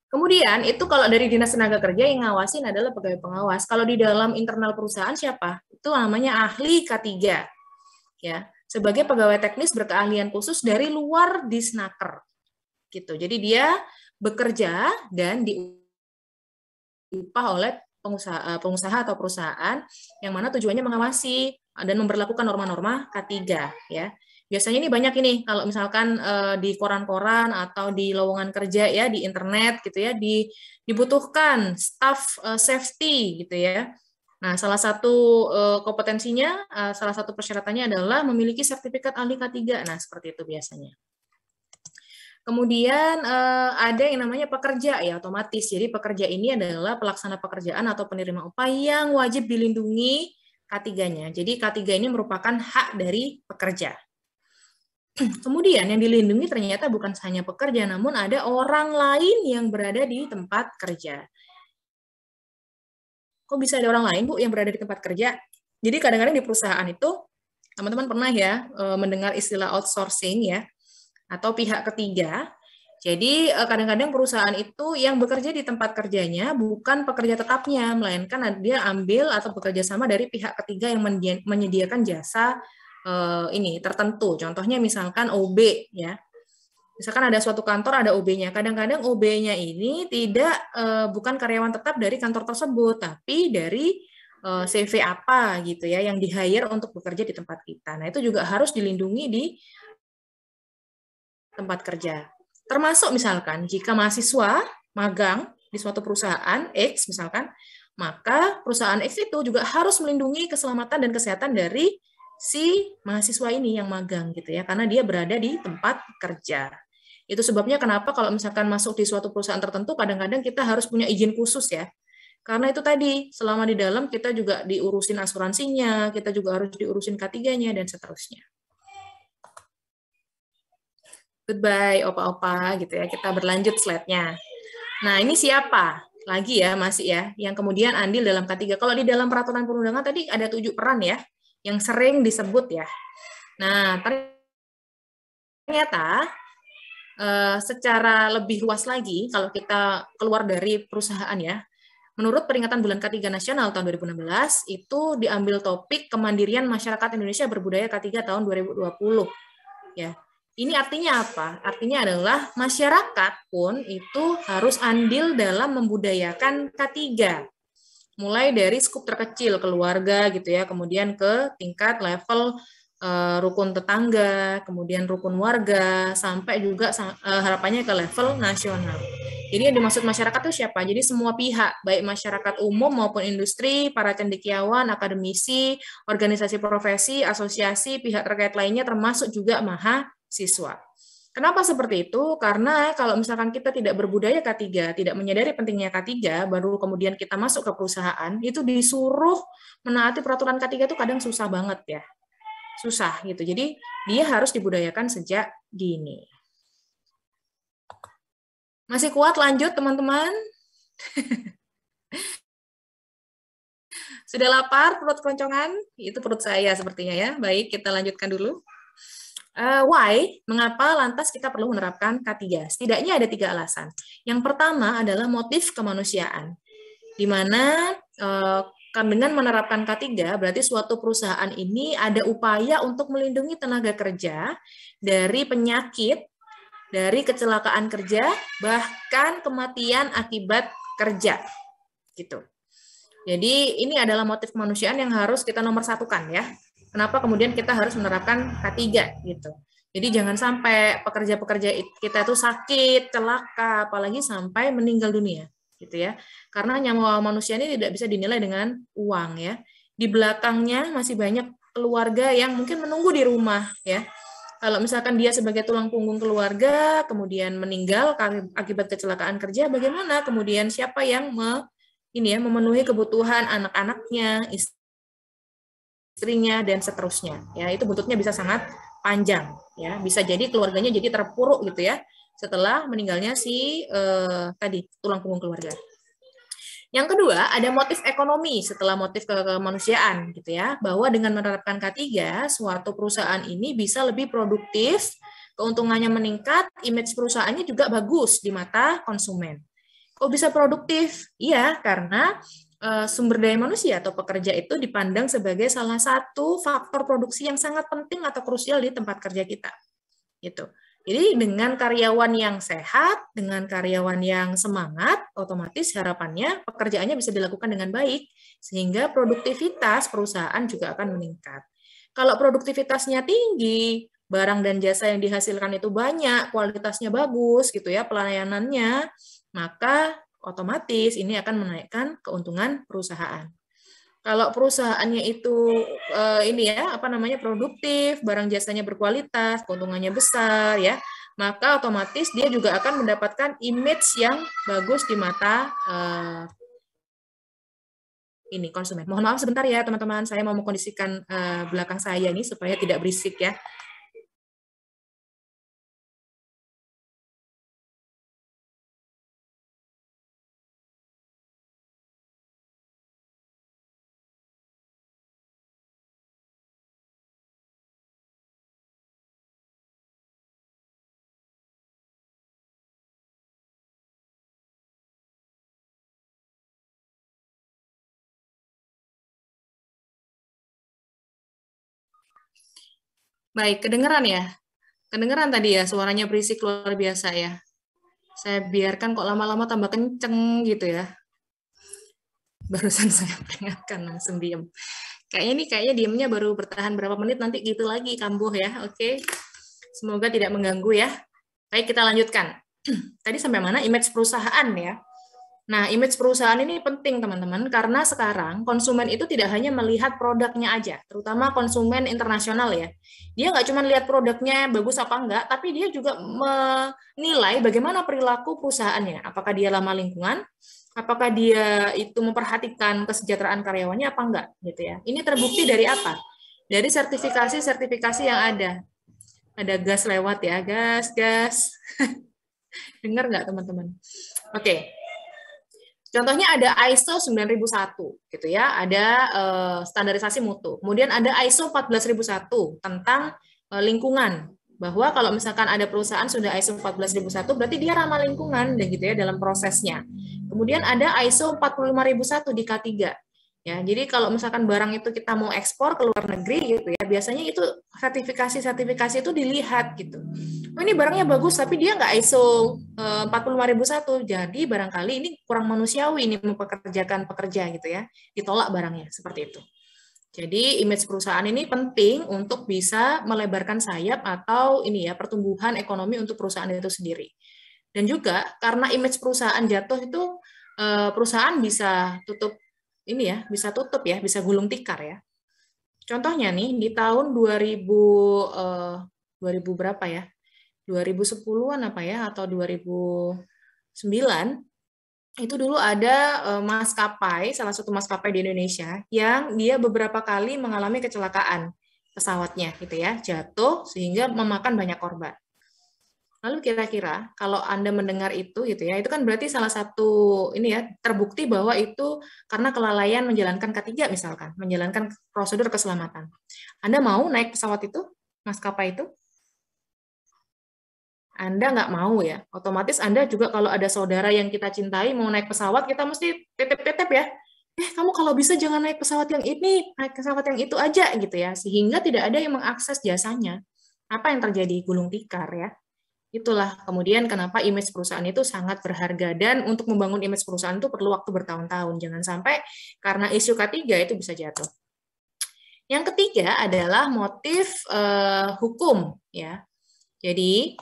Kemudian itu kalau dari Dinas Tenaga Kerja yang ngawasin adalah pegawai pengawas. Kalau di dalam internal perusahaan siapa? Itu namanya ahli K3, ya. Sebagai pegawai teknis berkeahlian khusus dari luar Disnaker, gitu. Jadi dia bekerja dan diupah oleh pengusaha atau perusahaan yang mana tujuannya mengawasi dan memberlakukan norma-norma K3 ya. Biasanya ini banyak ini kalau misalkan di koran-koran atau di lowongan kerja ya di internet gitu ya dibutuhkan staff safety gitu ya. Nah, salah satu kompetensinya, salah satu persyaratannya adalah memiliki sertifikat ahli K3. Nah, seperti itu biasanya. Kemudian ada yang namanya pekerja ya otomatis. Jadi pekerja ini adalah pelaksana pekerjaan atau penerima upah yang wajib dilindungi K3-nya. Jadi K3 ini merupakan hak dari pekerja. Kemudian yang dilindungi ternyata bukan hanya pekerja, namun ada orang lain yang berada di tempat kerja. Kok bisa ada orang lain, Bu, yang berada di tempat kerja? Jadi kadang-kadang di perusahaan itu, teman-teman pernah ya mendengar istilah outsourcing ya, atau pihak ketiga. Jadi kadang-kadang perusahaan itu yang bekerja di tempat kerjanya bukan pekerja tetapnya, melainkan dia ambil atau bekerja sama dari pihak ketiga yang menyediakan jasa ini tertentu. Contohnya misalkan OB ya. Misalkan ada suatu kantor ada OB-nya. Kadang-kadang OB-nya ini tidak bukan karyawan tetap dari kantor tersebut, tapi dari CV apa gitu ya yang di-hire untuk bekerja di tempat kita. Nah, itu juga harus dilindungi di tempat kerja. Termasuk misalkan jika mahasiswa magang di suatu perusahaan X misalkan, maka perusahaan X itu juga harus melindungi keselamatan dan kesehatan dari si mahasiswa ini yang magang gitu ya, karena dia berada di tempat kerja. Itu sebabnya kenapa kalau misalkan masuk di suatu perusahaan tertentu kadang-kadang kita harus punya izin khusus ya. Karena itu tadi, selama di dalam kita juga diurusin asuransinya, kita juga harus diurusin K3-nya dan seterusnya. Goodbye, opa-opa gitu ya. Kita berlanjut slide-nya. Nah, ini siapa? Lagi ya, masih ya, yang kemudian andil dalam K3. Kalau di dalam peraturan perundangan tadi ada 7 peran ya, yang sering disebut ya. Nah, ternyata secara lebih luas lagi, kalau kita keluar dari perusahaan ya, menurut peringatan Bulan K3 Nasional tahun 2016, itu diambil topik Kemandirian Masyarakat Indonesia Berbudaya K3 tahun 2020. Ya. Ini artinya apa? Artinya adalah masyarakat pun itu harus andil dalam membudayakan K3. Mulai dari skup terkecil, keluarga gitu ya, kemudian ke tingkat level rukun tetangga, kemudian rukun warga, sampai juga harapannya ke level nasional. Jadi yang dimaksud masyarakat itu siapa? Jadi semua pihak, baik masyarakat umum maupun industri, para cendekiawan, akademisi, organisasi profesi, asosiasi, pihak terkait lainnya, termasuk juga mahasiswa. Kenapa seperti itu? Karena kalau misalkan kita tidak berbudaya K3, tidak menyadari pentingnya K3, baru kemudian kita masuk ke perusahaan, itu disuruh menaati peraturan K3 itu kadang susah banget ya. Susah gitu. Jadi dia harus dibudayakan sejak dini. Masih kuat lanjut teman-teman? Sudah lapar perut keroncongan? Itu perut saya sepertinya ya. Baik, kita lanjutkan dulu. Why? Mengapa lantas kita perlu menerapkan K3? Setidaknya ada 3 alasan. Yang pertama adalah motif kemanusiaan. Di mana dengan menerapkan K3, berarti suatu perusahaan ini ada upaya untuk melindungi tenaga kerja dari penyakit, dari kecelakaan kerja, bahkan kematian akibat kerja. Gitu. Jadi ini adalah motif kemanusiaan yang harus kita nomor satukan ya. Kenapa kemudian kita harus menerapkan K3 gitu. Jadi jangan sampai pekerja-pekerja kita itu sakit, celaka, apalagi sampai meninggal dunia. Gitu ya. Karena nyawa manusia ini tidak bisa dinilai dengan uang ya. Di belakangnya masih banyak keluarga yang mungkin menunggu di rumah ya. Kalau misalkan dia sebagai tulang punggung keluarga kemudian meninggal akibat kecelakaan kerja, bagaimana kemudian siapa yang memenuhi kebutuhan anak-anaknya, istrinya dan seterusnya ya. Itu buntutnya bisa sangat panjang ya. Bisa jadi keluarganya jadi terpuruk gitu ya. Setelah meninggalnya si tadi tulang punggung keluarga. Yang kedua, ada motif ekonomi setelah motif kemanusiaan gitu ya, bahwa dengan menerapkan K3, suatu perusahaan ini bisa lebih produktif, keuntungannya meningkat, image perusahaannya juga bagus di mata konsumen. Kok bisa produktif? Iya, karena sumber daya manusia atau pekerja itu dipandang sebagai salah satu faktor produksi yang sangat penting atau krusial di tempat kerja kita. Gitu. Jadi dengan karyawan yang sehat, dengan karyawan yang semangat, otomatis harapannya pekerjaannya bisa dilakukan dengan baik, sehingga produktivitas perusahaan juga akan meningkat. Kalau produktivitasnya tinggi, barang dan jasa yang dihasilkan itu banyak, kualitasnya bagus, gitu ya, pelayanannya, maka otomatis ini akan menaikkan keuntungan perusahaan. Kalau perusahaannya itu ini ya, apa namanya, produktif, barang jasanya berkualitas, keuntungannya besar ya, maka otomatis dia juga akan mendapatkan image yang bagus di mata ini konsumen. Mohon maaf sebentar ya teman-teman, saya mau mengkondisikan belakang saya ini supaya tidak berisik ya. Baik, kedengeran ya? Kedengeran tadi ya, suaranya berisik luar biasa ya. Saya biarkan kok lama-lama tambah kenceng gitu ya. Barusan saya peringatkan langsung diem. Kayaknya diemnya baru bertahan berapa menit, nanti gitu lagi kambuh ya. Oke. Semoga tidak mengganggu ya. Baik, kita lanjutkan. Tadi sampai mana? Image perusahaan ya. Nah, image perusahaan ini penting teman-teman, karena sekarang konsumen itu tidak hanya melihat produknya aja, terutama konsumen internasional ya. Dia nggak cuma lihat produknya bagus apa enggak, tapi dia juga menilai bagaimana perilaku perusahaannya. Apakah dia ramah lingkungan, apakah dia itu memperhatikan kesejahteraan karyawannya apa enggak, gitu ya. Ini terbukti dari apa? Dari sertifikasi-sertifikasi yang ada. Ada gas lewat ya, gas. Dengar nggak teman-teman? Oke. Contohnya ada ISO 9001 gitu ya, ada standarisasi mutu. Kemudian ada ISO 14001 tentang lingkungan. Bahwa kalau misalkan ada perusahaan sudah ISO 14001 berarti dia ramah lingkungan dan gitu ya dalam prosesnya. Kemudian ada ISO 45001 di K3. Ya, jadi kalau misalkan barang itu kita mau ekspor ke luar negeri gitu ya, biasanya itu sertifikasi itu dilihat gitu. Oh, ini barangnya bagus tapi dia nggak ISO 45001, jadi barangkali ini kurang manusiawi ini mempekerjakan pekerja gitu ya, ditolak barangnya seperti itu. Jadi image perusahaan ini penting untuk bisa melebarkan sayap atau ini ya pertumbuhan ekonomi untuk perusahaan itu sendiri. Dan juga karena image perusahaan jatuh itu perusahaan bisa tutup ini ya, bisa tutup ya, bisa gulung tikar ya. Contohnya nih di tahun 2000 berapa ya? 2010-an apa ya atau 2009 itu dulu ada maskapai, salah satu maskapai di Indonesia yang dia beberapa kali mengalami kecelakaan pesawatnya gitu ya, jatuh sehingga memakan banyak korban. Lalu kira-kira kalau Anda mendengar itu gitu ya, itu kan berarti salah satu ini ya terbukti bahwa itu karena kelalaian menjalankan K3 misalkan, menjalankan prosedur keselamatan. Anda mau naik pesawat itu, maskapai itu? Anda nggak mau ya. Otomatis Anda juga kalau ada saudara yang kita cintai mau naik pesawat, kita mesti tetep-tetep ya. Kamu kalau bisa jangan naik pesawat yang ini, naik pesawat yang itu aja gitu ya. Sehingga tidak ada yang mengakses jasanya. Apa yang terjadi? Gulung tikar ya. Itulah kemudian kenapa image perusahaan itu sangat berharga, dan untuk membangun image perusahaan itu perlu waktu bertahun-tahun. Jangan sampai karena isu K3 itu bisa jatuh. Yang ketiga adalah motif hukum ya. Jadi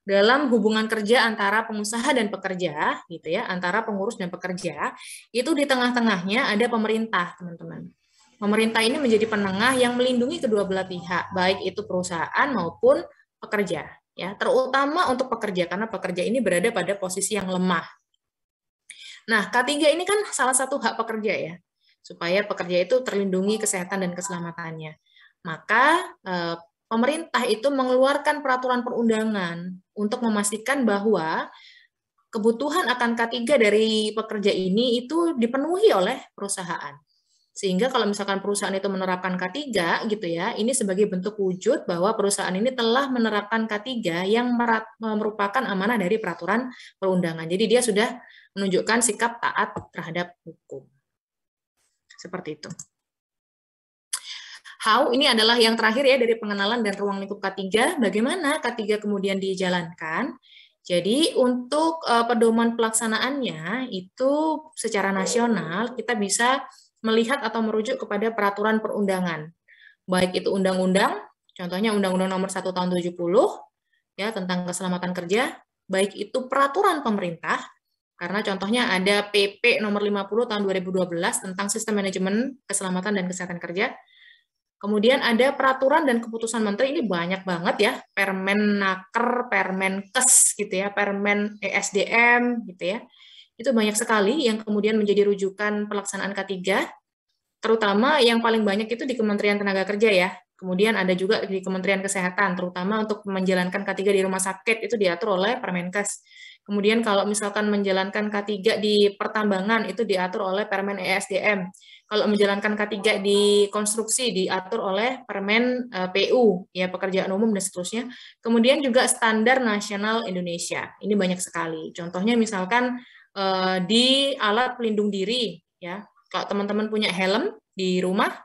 dalam hubungan kerja antara pengusaha dan pekerja gitu ya, antara pengurus dan pekerja, itu di tengah-tengahnya ada pemerintah, teman-teman. Pemerintah ini menjadi penengah yang melindungi kedua belah pihak, baik itu perusahaan maupun pekerja. Ya, terutama untuk pekerja, karena pekerja ini berada pada posisi yang lemah. Nah, K3 ini kan salah satu hak pekerja ya, supaya pekerja itu terlindungi kesehatan dan keselamatannya. Maka pemerintah itu mengeluarkan peraturan perundangan untuk memastikan bahwa kebutuhan akan K3 dari pekerja ini itu dipenuhi oleh perusahaan. Sehingga kalau misalkan perusahaan itu menerapkan K3 gitu ya, ini sebagai bentuk wujud bahwa perusahaan ini telah menerapkan K3 yang merupakan amanah dari peraturan perundangan. Jadi dia sudah menunjukkan sikap taat terhadap hukum. Seperti itu. How, ini adalah yang terakhir ya dari pengenalan dan ruang lingkup K3. Bagaimana K3 kemudian dijalankan? Jadi untuk pedoman pelaksanaannya itu secara nasional kita bisa melihat atau merujuk kepada peraturan perundangan. Baik itu undang-undang, contohnya Undang-Undang Nomor 1 Tahun 70 ya tentang keselamatan kerja, baik itu peraturan pemerintah Karena contohnya ada PP nomor 50 tahun 2012 tentang sistem manajemen keselamatan dan kesehatan kerja. Kemudian ada peraturan dan keputusan menteri, ini banyak banget ya, Permenaker, Permenkes gitu ya, Permen ESDM gitu ya. Itu banyak sekali yang kemudian menjadi rujukan pelaksanaan K3, terutama yang paling banyak itu di Kementerian Tenaga Kerja ya. Kemudian ada juga di Kementerian Kesehatan, terutama untuk menjalankan K3 di rumah sakit itu diatur oleh Permenkes. Kemudian kalau misalkan menjalankan K3 di pertambangan itu diatur oleh Permen ESDM. Kalau menjalankan K3 di konstruksi diatur oleh Permen PU, ya pekerjaan umum dan seterusnya. Kemudian juga standar nasional Indonesia. Ini banyak sekali. Contohnya misalkan di alat pelindung diri, ya. Kalau teman-teman punya helm di rumah,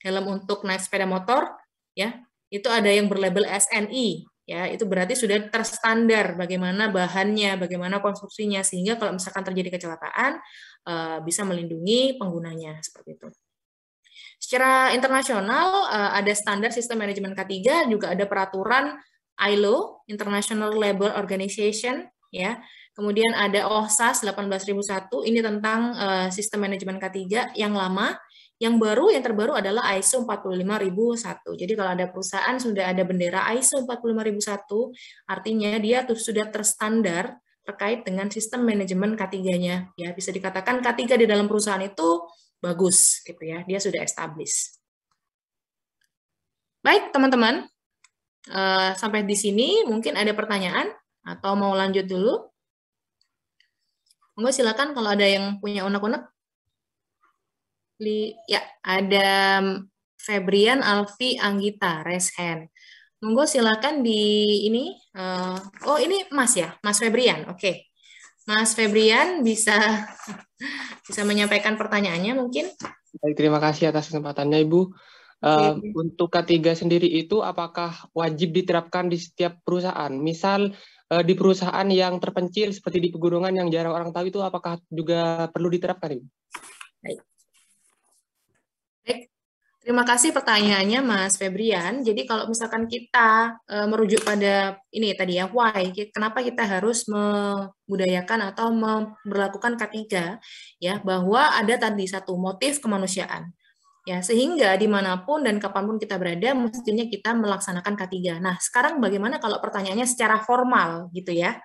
helm untuk naik sepeda motor, ya, itu ada yang berlabel SNI. Ya, itu berarti sudah terstandar bagaimana bahannya, bagaimana konstruksinya, sehingga kalau misalkan terjadi kecelakaan bisa melindungi penggunanya seperti itu. Secara internasional ada standar sistem manajemen K3, juga ada peraturan ILO, International Labour Organization, ya. Kemudian ada OHSAS 18001, ini tentang sistem manajemen K3 yang lama. Yang baru, yang terbaru adalah ISO 45001. Jadi kalau ada perusahaan sudah ada bendera ISO 45001, artinya dia sudah terstandar terkait dengan sistem manajemen K3-nya. Ya, bisa dikatakan K3 di dalam perusahaan itu bagus gitu ya, dia sudah established. Baik, teman-teman. Sampai di sini mungkin ada pertanyaan atau mau lanjut dulu? Monggo silakan kalau ada yang punya unek-unek. Ya, ada Febrian Alfi Anggita, raise hand. Monggo silakan di ini. Oh, ini Mas ya, Mas Febrian. Oke. Mas Febrian bisa menyampaikan pertanyaannya mungkin? Baik, terima kasih atas kesempatannya, Ibu. Untuk K3 sendiri itu apakah wajib diterapkan di setiap perusahaan? Misal di perusahaan yang terpencil seperti di pegunungan yang jarang orang tahu itu apakah juga perlu diterapkan, Ibu? Baik. Terima kasih pertanyaannya Mas Febrian. Jadi kalau misalkan kita merujuk pada ini tadi ya, why, kenapa kita harus membudayakan atau memperlakukan K3, ya, bahwa ada tadi satu motif kemanusiaan. Ya, sehingga dimanapun dan kapanpun kita berada, mestinya kita melaksanakan K3. Nah, sekarang bagaimana kalau pertanyaannya secara formal gitu ya?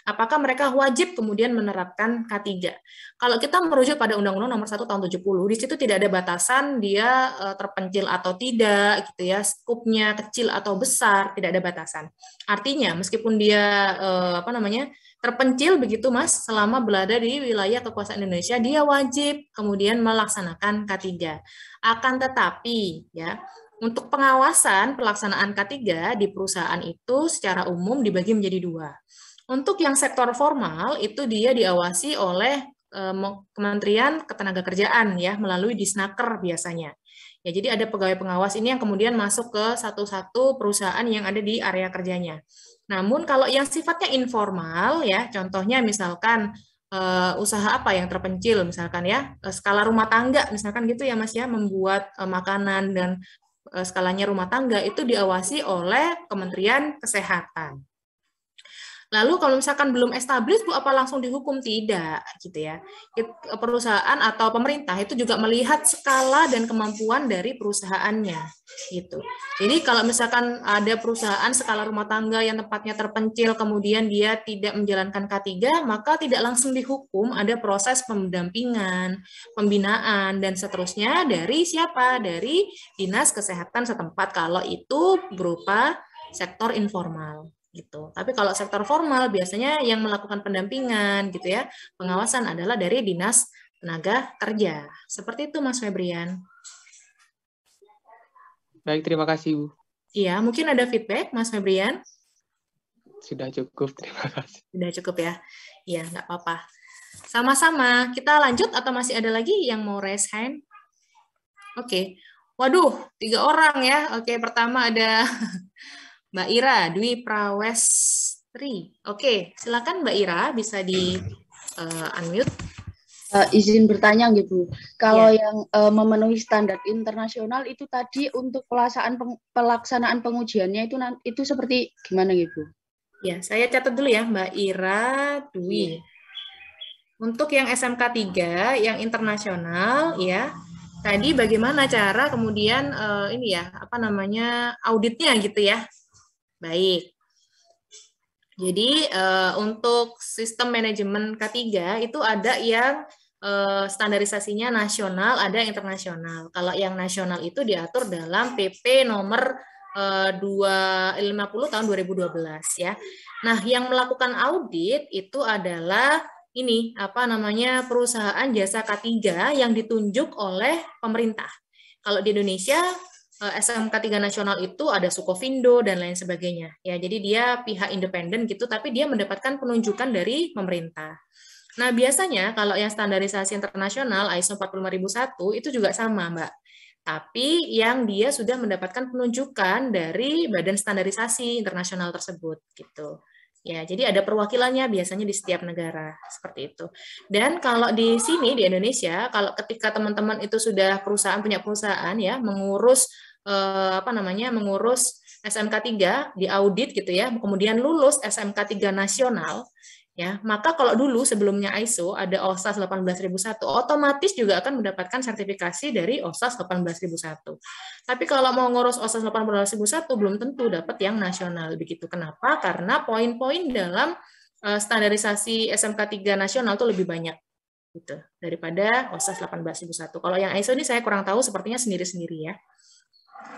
Apakah mereka wajib kemudian menerapkan K3? Kalau kita merujuk pada Undang-Undang Nomor 1 Tahun 70, di situ tidak ada batasan dia terpencil atau tidak, gitu ya, skupnya kecil atau besar, tidak ada batasan. Artinya, meskipun dia terpencil begitu Mas, selama berada di wilayah kekuasaan Indonesia, dia wajib kemudian melaksanakan K3. Akan tetapi, ya, untuk pengawasan pelaksanaan K3 di perusahaan itu secara umum dibagi menjadi dua. Untuk yang sektor formal itu dia diawasi oleh Kementerian Ketenagakerjaan ya melalui Disnaker biasanya. Ya, jadi ada pegawai pengawas ini yang kemudian masuk ke satu-satu perusahaan yang ada di area kerjanya. Namun kalau yang sifatnya informal ya, contohnya misalkan usaha apa yang terpencil misalkan ya, skala rumah tangga misalkan gitu ya Mas ya, membuat makanan dan skalanya rumah tangga itu diawasi oleh Kementerian Kesehatan. Lalu kalau misalkan belum established, Bu, apa langsung dihukum? Tidak, gitu ya. Perusahaan atau pemerintah itu juga melihat skala dan kemampuan dari perusahaannya, gitu. Jadi kalau misalkan ada perusahaan skala rumah tangga yang tempatnya terpencil, kemudian dia tidak menjalankan K3, maka tidak langsung dihukum, ada proses pendampingan, pembinaan, dan seterusnya dari siapa? Dari Dinas Kesehatan setempat, kalau itu berupa sektor informal. Gitu. Tapi kalau sektor formal biasanya yang melakukan pendampingan gitu ya, pengawasan adalah dari Dinas Tenaga Kerja. Seperti itu Mas Febrian. Baik, terima kasih, Bu. Iya, mungkin ada feedback Mas Febrian? Sudah cukup, terima kasih. Sudah cukup ya. Iya, nggak apa-apa. Sama-sama, kita lanjut atau masih ada lagi yang mau raise hand? Oke. Waduh, 3 orang ya. Oke, pertama ada Mbak Ira Dwi Prawestri. Oke, silakan Mbak Ira, bisa di unmute. Izin bertanya gitu, kalau yang memenuhi standar internasional itu tadi untuk pelaksanaan pengujiannya itu seperti gimana gitu? Ya, saya catat dulu ya Mbak Ira Dwi. Untuk yang SMK 3, yang internasional, ya, tadi bagaimana cara kemudian ini ya, apa namanya, auditnya gitu ya. Baik. Jadi untuk sistem manajemen K3 itu ada yang standarisasinya nasional, ada yang internasional. Kalau yang nasional itu diatur dalam PP nomor 250 tahun 2012 ya. Nah, yang melakukan audit itu adalah ini apa namanya perusahaan jasa K3 yang ditunjuk oleh pemerintah. Kalau di Indonesia SMK 3 nasional itu ada Sukovindo dan lain sebagainya. Ya, jadi dia pihak independen gitu, tapi dia mendapatkan penunjukan dari pemerintah. Nah, biasanya kalau yang standarisasi internasional ISO 45001 itu juga sama, Mbak. Tapi yang dia sudah mendapatkan penunjukan dari badan standarisasi internasional tersebut gitu. Ya, jadi ada perwakilannya biasanya di setiap negara seperti itu. Dan kalau di sini di Indonesia, kalau ketika teman-teman itu sudah punya perusahaan ya, mengurus mengurus SMK 3 di audit gitu ya, kemudian lulus SMK 3 nasional ya, maka kalau dulu sebelumnya ISO ada OSAS 18001, otomatis juga akan mendapatkan sertifikasi dari OSAS 18001. Tapi kalau mau ngurus OSAS 18001 belum tentu dapat yang nasional begitu. Kenapa? Karena poin-poin dalam standarisasi SMK 3 nasional itu lebih banyak gitu daripada OSAS 18001. Kalau yang ISO ini saya kurang tahu, sepertinya sendiri-sendiri ya.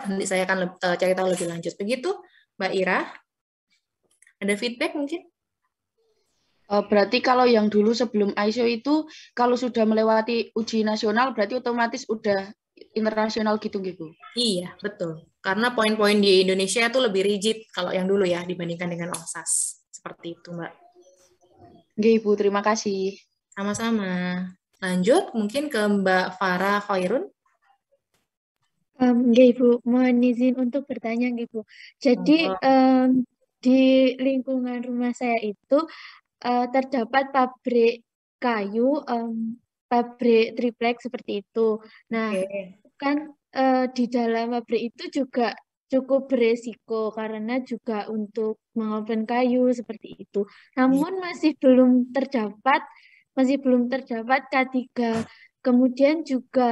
Nanti saya akan cari tahu lebih lanjut. Begitu, Mbak Ira? Ada feedback mungkin? Berarti kalau yang dulu sebelum ISO itu, kalau sudah melewati uji nasional, berarti otomatis udah internasional gitu. Iya, betul. Karena poin-poin di Indonesia itu lebih rigid kalau yang dulu ya, dibandingkan dengan OSAS. Seperti itu, Mbak. Oke, Ibu. Terima kasih. Sama-sama. Lanjut, mungkin ke Mbak Farah Khairun. Ibu, mohon izin untuk bertanya, Ibu. Jadi di lingkungan rumah saya itu terdapat pabrik kayu, pabrik triplek seperti itu. Nah, kan di dalam pabrik itu juga cukup beresiko karena juga untuk mengopen kayu seperti itu. Namun masih belum terdapat K3. Kemudian juga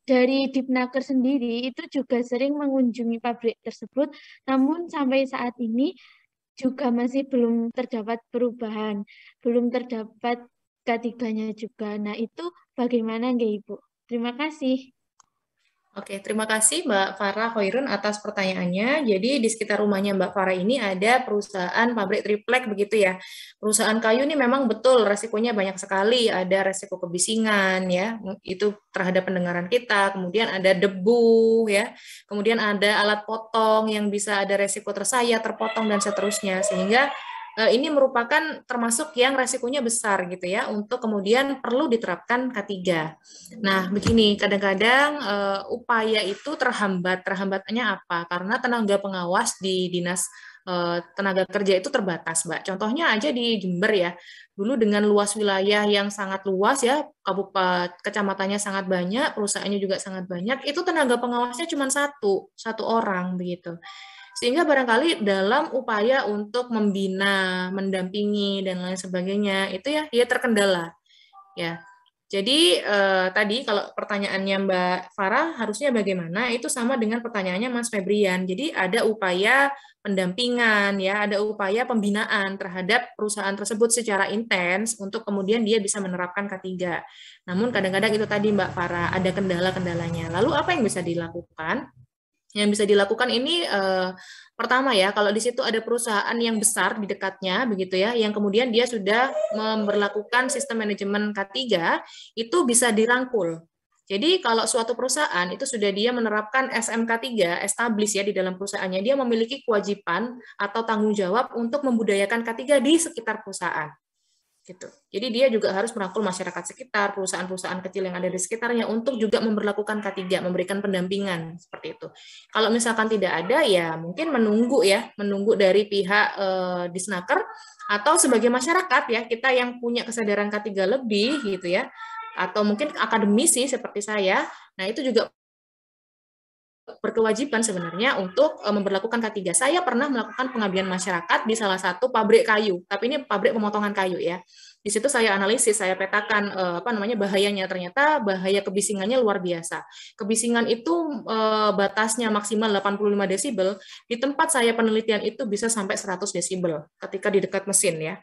dari Dipnaker sendiri itu juga sering mengunjungi pabrik tersebut, namun sampai saat ini juga masih belum terdapat perubahan, belum terdapat K3-nya juga. Nah, itu bagaimana nggak, Ibu? Terima kasih. Oke, terima kasih Mbak Farah Khairun atas pertanyaannya. Jadi di sekitar rumahnya Mbak Farah ini ada perusahaan pabrik triplek begitu ya. Perusahaan kayu ini memang betul resikonya banyak sekali. Ada resiko kebisingan ya, itu terhadap pendengaran kita. Kemudian ada debu ya. Kemudian ada alat potong yang bisa ada resiko tersayat, terpotong dan seterusnya. Sehingga ini merupakan termasuk yang resikonya besar gitu ya, untuk kemudian perlu diterapkan K3. Nah, begini, kadang-kadang upaya itu terhambatnya apa? Karena tenaga pengawas di Dinas Tenaga Kerja itu terbatas, Mbak. Contohnya aja di Jember ya, dulu dengan luas wilayah yang sangat luas ya, kabupaten, kecamatannya sangat banyak, perusahaannya juga sangat banyak, itu tenaga pengawasnya cuma satu orang begitu. Sehingga barangkali dalam upaya untuk membina, mendampingi dan lain sebagainya itu ya terkendala. Ya. Jadi tadi kalau pertanyaannya Mbak Farah harusnya bagaimana, itu sama dengan pertanyaannya Mas Febrian. Jadi ada upaya pendampingan ya, ada upaya pembinaan terhadap perusahaan tersebut secara intens untuk kemudian dia bisa menerapkan K3. Namun kadang-kadang itu tadi Mbak Farah ada kendala-kendalanya. Lalu apa yang bisa dilakukan? Yang bisa dilakukan ini pertama ya, kalau di situ ada perusahaan yang besar di dekatnya begitu ya, yang kemudian dia sudah memberlakukan sistem manajemen K3, itu bisa dirangkul. Jadi kalau suatu perusahaan itu sudah dia menerapkan SMK 3, established ya di dalam perusahaannya, dia memiliki kewajiban atau tanggung jawab untuk membudayakan K3 di sekitar perusahaan. Gitu. Jadi dia juga harus merangkul masyarakat sekitar, perusahaan-perusahaan kecil yang ada di sekitarnya untuk juga memberlakukan K3, memberikan pendampingan seperti itu. Kalau misalkan tidak ada, ya mungkin menunggu dari pihak Disnaker atau sebagai masyarakat ya, kita yang punya kesadaran K3 lebih gitu ya, atau mungkin akademisi seperti saya, nah itu juga berkewajiban sebenarnya untuk memberlakukan K3. Saya pernah melakukan pengabdian masyarakat di salah satu pabrik kayu, tapi ini pabrik pemotongan kayu ya. Di situ saya analisis, saya petakan bahayanya. Ternyata bahaya kebisingannya luar biasa. Kebisingan itu batasnya maksimal 85 desibel. Di tempat saya penelitian itu bisa sampai 100 desibel ketika di dekat mesin ya.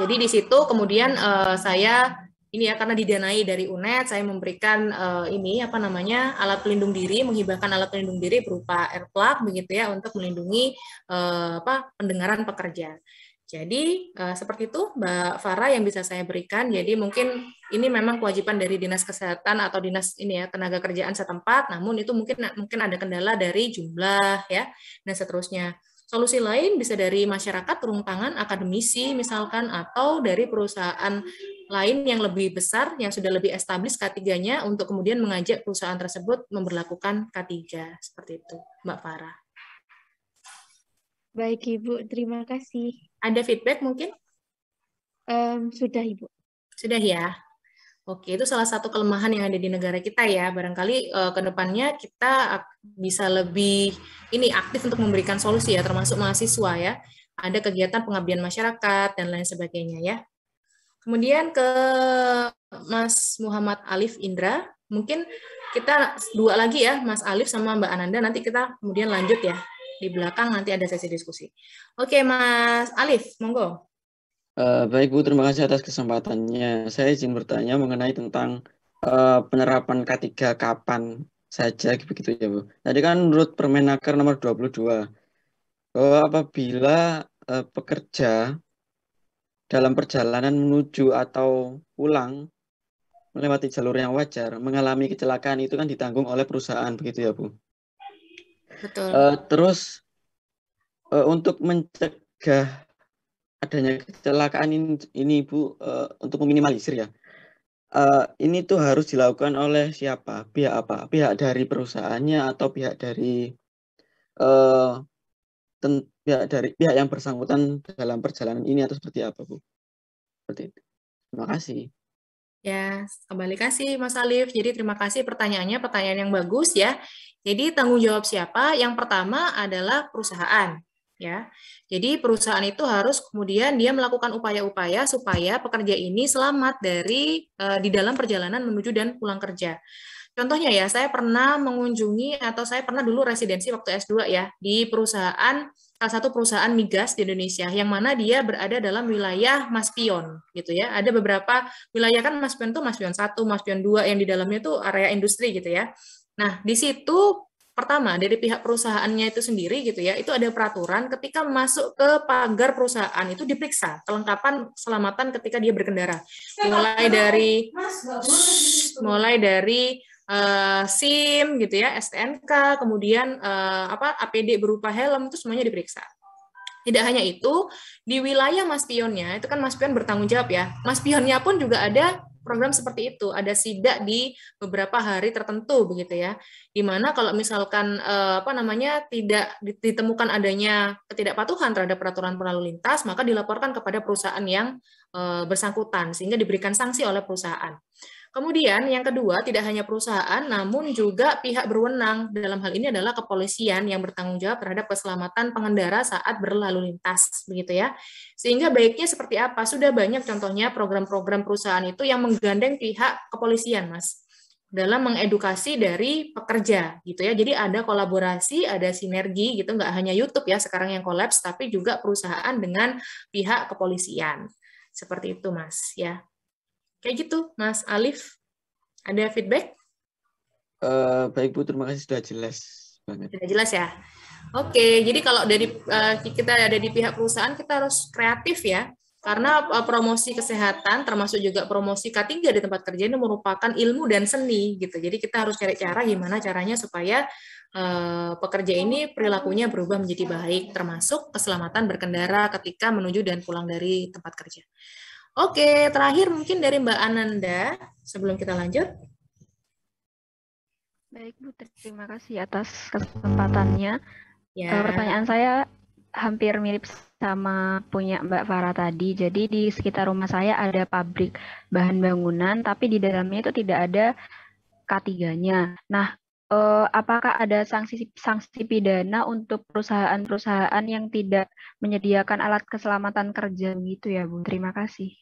Jadi di situ kemudian saya karena didanai dari UNED, saya memberikan alat pelindung diri, menghibahkan alat pelindung diri berupa earplug begitu ya untuk melindungi pendengaran pekerja. Jadi seperti itu Mbak Farah yang bisa saya berikan. Jadi mungkin ini memang kewajiban dari Dinas Kesehatan atau Dinas tenaga kerjaan setempat, namun itu mungkin ada kendala dari jumlah ya dan seterusnya. Solusi lain bisa dari masyarakat turun tangan, akademisi misalkan, atau dari perusahaan lain yang lebih besar, yang sudah lebih established K3-nya, untuk kemudian mengajak perusahaan tersebut memberlakukan K3. Seperti itu, Mbak Farah. Baik, Ibu. Terima kasih. Ada feedback mungkin? Sudah, Ibu. Sudah ya? Oke, itu salah satu kelemahan yang ada di negara kita ya. Barangkali ke depannya kita bisa lebih aktif untuk memberikan solusi ya, termasuk mahasiswa ya. Ada kegiatan pengabdian masyarakat dan lain sebagainya ya. Kemudian ke Mas Muhammad Alif Indra, mungkin kita dua lagi ya, Mas Alif sama Mbak Ananda, nanti kita kemudian lanjut ya. Di belakang nanti ada sesi diskusi. Oke, Mas Alif, monggo. Baik Bu, terima kasih atas kesempatannya. Saya izin bertanya mengenai tentang penerapan K3 kapan saja begitu ya Bu. Tadi kan menurut Permenaker nomor 22, bahwa apabila pekerja dalam perjalanan menuju atau pulang melewati jalur yang wajar mengalami kecelakaan itu kan ditanggung oleh perusahaan begitu ya Bu. Betul. Terus untuk mencegah adanya kecelakaan ini Bu, untuk meminimalisir ya, ini tuh harus dilakukan oleh siapa? Pihak apa? Pihak dari perusahaannya atau pihak dari pihak yang bersangkutan dalam perjalanan ini atau seperti apa Bu? Seperti itu. Terima kasih. Ya, kembali kasih Mas Alif. Jadi terima kasih pertanyaannya, pertanyaan yang bagus ya. Jadi tanggung jawab siapa? Yang pertama adalah perusahaan. Ya, jadi perusahaan itu harus kemudian dia melakukan upaya-upaya supaya pekerja ini selamat dari di dalam perjalanan menuju dan pulang kerja. Contohnya ya, saya pernah mengunjungi atau saya pernah dulu residensi waktu S2 ya di salah satu perusahaan migas di Indonesia yang mana dia berada dalam wilayah Maspion gitu ya. Ada beberapa wilayah kan Maspion tuh Maspion 1, Maspion 2 yang di dalamnya tuh area industri gitu ya. Nah, di situ pertama dari pihak perusahaannya itu sendiri gitu ya, itu ada peraturan ketika masuk ke pagar perusahaan itu diperiksa kelengkapan keselamatan ketika dia berkendara. Mulai dari SIM gitu ya, STNK, kemudian APD berupa helm itu semuanya diperiksa. Tidak hanya itu, di wilayah Maspionnya itu kan Maspion bertanggung jawab ya. Maspionnya pun juga ada program seperti itu, ada sidak di beberapa hari tertentu begitu ya. Di mana kalau misalkan tidak ditemukan adanya ketidakpatuhan terhadap peraturan berlalu lintas, maka dilaporkan kepada perusahaan yang bersangkutan sehingga diberikan sanksi oleh perusahaan. Kemudian yang kedua, tidak hanya perusahaan, namun juga pihak berwenang. Dalam hal ini adalah kepolisian yang bertanggung jawab terhadap keselamatan pengendara saat berlalu lintas, begitu ya. Sehingga baiknya seperti apa? Sudah banyak contohnya program-program perusahaan itu yang menggandeng pihak kepolisian, Mas, dalam mengedukasi dari pekerja, gitu ya. Jadi ada kolaborasi, ada sinergi, gitu. Nggak hanya YouTube ya sekarang yang kolaps, tapi juga perusahaan dengan pihak kepolisian. Seperti itu, Mas, ya. Kayak gitu, Mas Alif. Ada feedback? Baik Bu, terima kasih sudah jelas banget. Sudah jelas ya? Oke, jadi kalau dari kita ada di pihak perusahaan, kita harus kreatif ya. Karena promosi kesehatan, termasuk juga promosi K3 di tempat kerja ini merupakan ilmu dan seni gitu. Jadi kita harus cari cara gimana caranya supaya pekerja ini perilakunya berubah menjadi baik, termasuk keselamatan berkendara ketika menuju dan pulang dari tempat kerja. Oke, terakhir mungkin dari Mbak Ananda, sebelum kita lanjut. Baik Bu, terima kasih atas kesempatannya. Ya. Pertanyaan saya hampir mirip sama punya Mbak Farah tadi. Jadi di sekitar rumah saya ada pabrik bahan bangunan, tapi di dalamnya itu tidak ada K3-nya. Nah, apakah ada sanksi pidana untuk perusahaan-perusahaan yang tidak menyediakan alat keselamatan kerja gitu ya Bu? Terima kasih.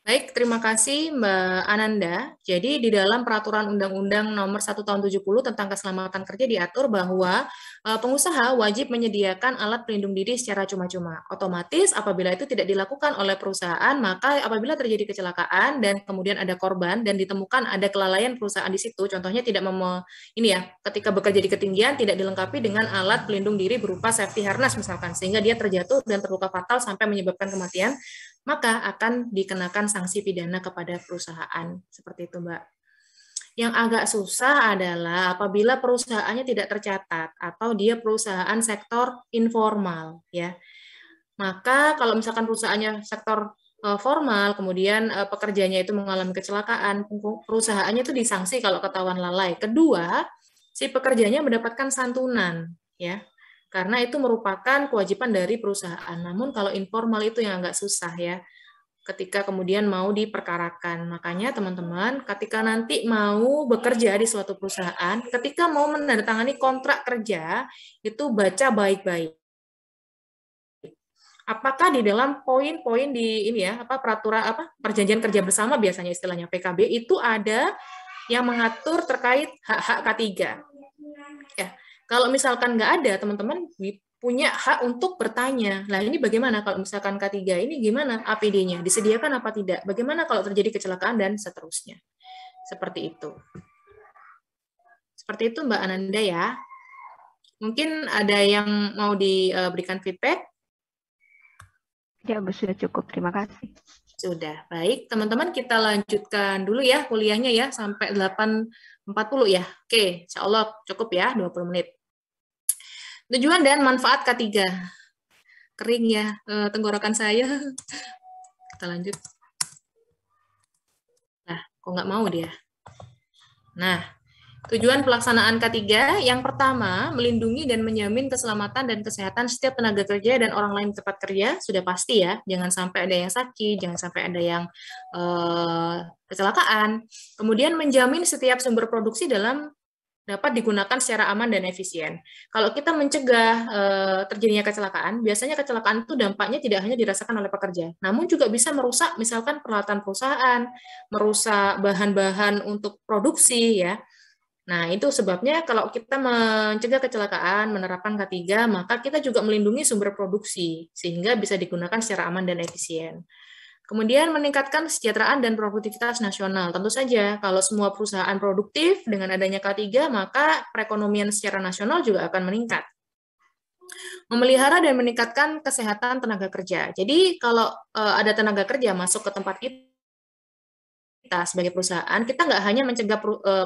Baik, terima kasih Mbak Ananda. Jadi di dalam Peraturan Undang-Undang Nomor 1 Tahun 70 tentang Keselamatan Kerja diatur bahwa pengusaha wajib menyediakan alat pelindung diri secara cuma-cuma. Otomatis apabila itu tidak dilakukan oleh perusahaan, maka apabila terjadi kecelakaan dan kemudian ada korban dan ditemukan ada kelalaian perusahaan di situ, contohnya tidak ketika bekerja di ketinggian tidak dilengkapi dengan alat pelindung diri berupa safety harness misalkan, sehingga dia terjatuh dan terluka fatal sampai menyebabkan kematian, maka akan dikenakan sanksi pidana kepada perusahaan. Seperti itu, Mbak. Yang agak susah adalah apabila perusahaannya tidak tercatat atau dia perusahaan sektor informal, ya. Maka kalau misalkan perusahaannya sektor formal, kemudian pekerjanya itu mengalami kecelakaan, perusahaannya itu disanksi kalau ketahuan lalai. Kedua, si pekerjanya mendapatkan santunan, ya. Karena itu merupakan kewajiban dari perusahaan. Namun kalau informal itu yang agak susah ya, ketika kemudian mau diperkarakan. Makanya teman-teman, ketika nanti mau bekerja di suatu perusahaan, ketika mau menandatangani kontrak kerja, itu baca baik-baik. Apakah di dalam poin-poin di ini ya, peraturan perjanjian kerja bersama biasanya istilahnya PKB itu ada yang mengatur terkait hak-hak K3. Ya. Kalau misalkan nggak ada, teman-teman punya hak untuk bertanya. Nah, ini bagaimana kalau misalkan K3 ini gimana APD-nya? Disediakan apa tidak? Bagaimana kalau terjadi kecelakaan dan seterusnya? Seperti itu. Seperti itu, Mbak Ananda ya. Mungkin ada yang mau diberikan feedback? Ya, Bu, sudah cukup. Terima kasih. Sudah. Baik, teman-teman kita lanjutkan dulu ya kuliahnya ya sampai 8.40 ya. Oke, insya Allah cukup ya 20 menit. Tujuan dan manfaat K3. Kering ya tenggorokan saya. Kita lanjut. Nah, kok nggak mau dia? Nah, tujuan pelaksanaan K3 yang pertama, melindungi dan menjamin keselamatan dan kesehatan setiap tenaga kerja dan orang lain di tempat kerja, sudah pasti ya. Jangan sampai ada yang sakit, jangan sampai ada yang kecelakaan. Kemudian menjamin setiap sumber produksi dapat digunakan secara aman dan efisien. Kalau kita mencegah terjadinya kecelakaan, biasanya kecelakaan itu dampaknya tidak hanya dirasakan oleh pekerja, namun juga bisa merusak misalkan peralatan perusahaan, merusak bahan-bahan untuk produksi ya. Nah, itu sebabnya kalau kita mencegah kecelakaan, menerapkan K3, maka kita juga melindungi sumber produksi sehingga bisa digunakan secara aman dan efisien. Kemudian meningkatkan kesejahteraan dan produktivitas nasional. Tentu saja, kalau semua perusahaan produktif dengan adanya K3, maka perekonomian secara nasional juga akan meningkat. Memelihara dan meningkatkan kesehatan tenaga kerja. Jadi, kalau ada tenaga kerja masuk ke tempat kita sebagai perusahaan, kita nggak hanya mencegah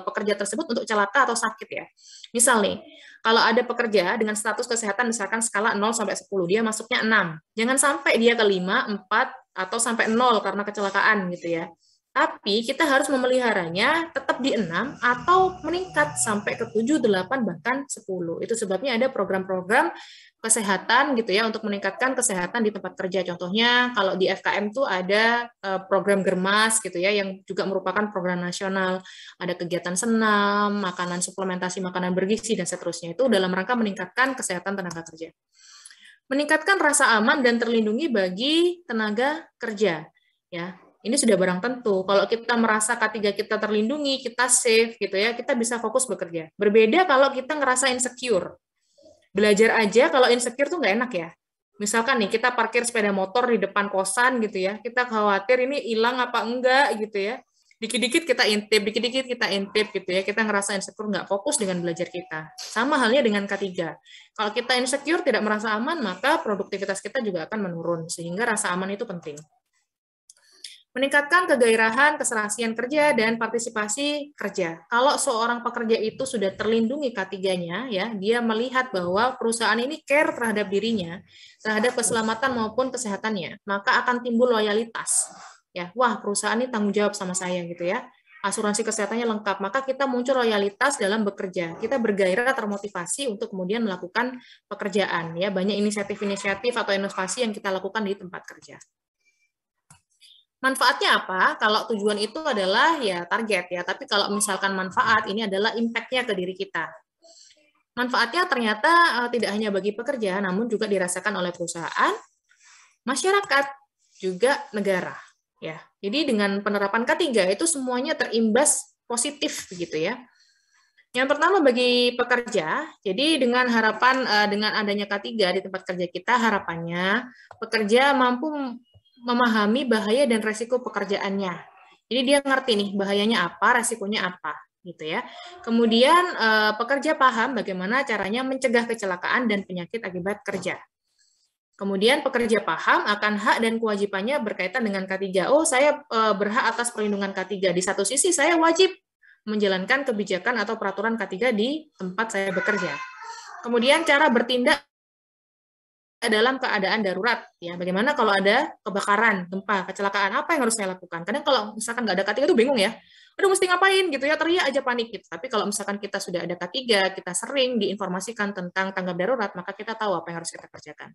pekerja tersebut untuk celaka atau sakit ya. Misal nih, kalau ada pekerja dengan status kesehatan misalkan skala 0 sampai 10, dia masuknya 6. Jangan sampai dia ke 5, 4, atau sampai 0 karena kecelakaan gitu ya. Tapi kita harus memeliharanya tetap di 6 atau meningkat sampai ke 7, 8, bahkan 10. Itu sebabnya ada program-program kesehatan gitu ya untuk meningkatkan kesehatan di tempat kerja. Contohnya kalau di FKM tuh ada program Germas gitu ya yang juga merupakan program nasional. Ada kegiatan senam, makanan suplementasi makanan bergizi dan seterusnya. Itu dalam rangka meningkatkan kesehatan tenaga kerja. Meningkatkan rasa aman dan terlindungi bagi tenaga kerja. Ya, ini sudah barang tentu. Kalau kita merasa K3 kita terlindungi, kita safe gitu ya, kita bisa fokus bekerja. Berbeda kalau kita ngerasa insecure. Belajar aja kalau insecure tuh nggak enak ya. Misalkan nih kita parkir sepeda motor di depan kosan gitu ya, kita khawatir ini hilang apa enggak gitu ya. Dikit-dikit kita intip gitu ya, kita ngerasa insecure, nggak fokus dengan belajar kita. Sama halnya dengan K3. Kalau kita insecure, tidak merasa aman, maka produktivitas kita juga akan menurun, sehingga rasa aman itu penting. Meningkatkan kegairahan, keserasian kerja, dan partisipasi kerja. Kalau seorang pekerja itu sudah terlindungi K3-nya, ya, dia melihat bahwa perusahaan ini care terhadap dirinya, terhadap keselamatan maupun kesehatannya, maka akan timbul loyalitas. Ya, wah perusahaan ini tanggung jawab sama saya gitu ya. Asuransi kesehatannya lengkap, maka kita muncul loyalitas dalam bekerja. Kita bergairah, termotivasi untuk kemudian melakukan pekerjaan. Ya, banyak inisiatif-inisiatif atau inovasi yang kita lakukan di tempat kerja. Manfaatnya apa? Kalau tujuan itu adalah ya target ya, tapi kalau misalkan manfaat ini adalah impact-nya ke diri kita. Manfaatnya ternyata tidak hanya bagi pekerja, namun juga dirasakan oleh perusahaan, masyarakat, juga negara. Ya, jadi dengan penerapan K3 itu semuanya terimbas positif begitu ya. Yang pertama bagi pekerja, jadi dengan harapan dengan adanya K3 di tempat kerja kita, harapannya pekerja mampu memahami bahaya dan resiko pekerjaannya. Jadi dia ngerti nih bahayanya apa, resikonya apa, gitu ya. Kemudian pekerja paham bagaimana caranya mencegah kecelakaan dan penyakit akibat kerja. Kemudian pekerja paham akan hak dan kewajibannya berkaitan dengan K3. Oh, saya berhak atas perlindungan K3. Di satu sisi saya wajib menjalankan kebijakan atau peraturan K3 di tempat saya bekerja. Kemudian cara bertindak dalam keadaan darurat, ya. Bagaimana kalau ada kebakaran, gempa, kecelakaan, apa yang harus saya lakukan? Kadang kalau misalkan nggak ada K3 itu bingung ya. Aduh, mesti ngapain gitu ya, teriak aja panik gitu. Tapi kalau misalkan kita sudah ada K3, kita sering diinformasikan tentang tanggap darurat, maka kita tahu apa yang harus kita kerjakan.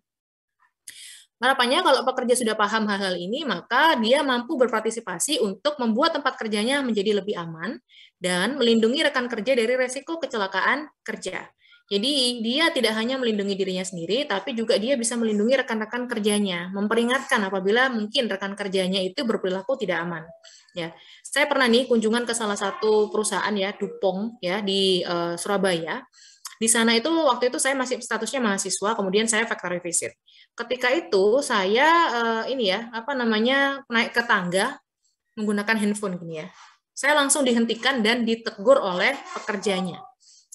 Harapannya kalau pekerja sudah paham hal-hal ini, maka dia mampu berpartisipasi untuk membuat tempat kerjanya menjadi lebih aman dan melindungi rekan kerja dari resiko kecelakaan kerja. Jadi dia tidak hanya melindungi dirinya sendiri, tapi juga dia bisa melindungi rekan-rekan kerjanya, memperingatkan apabila mungkin rekan kerjanya itu berperilaku tidak aman. Ya, saya pernah nih kunjungan ke salah satu perusahaan ya, Dupont ya di Surabaya. Di sana itu waktu itu saya masih statusnya mahasiswa, kemudian saya factory visit. Ketika itu saya naik ke tangga menggunakan handphone gini ya. Saya langsung dihentikan dan ditegur oleh pekerjanya.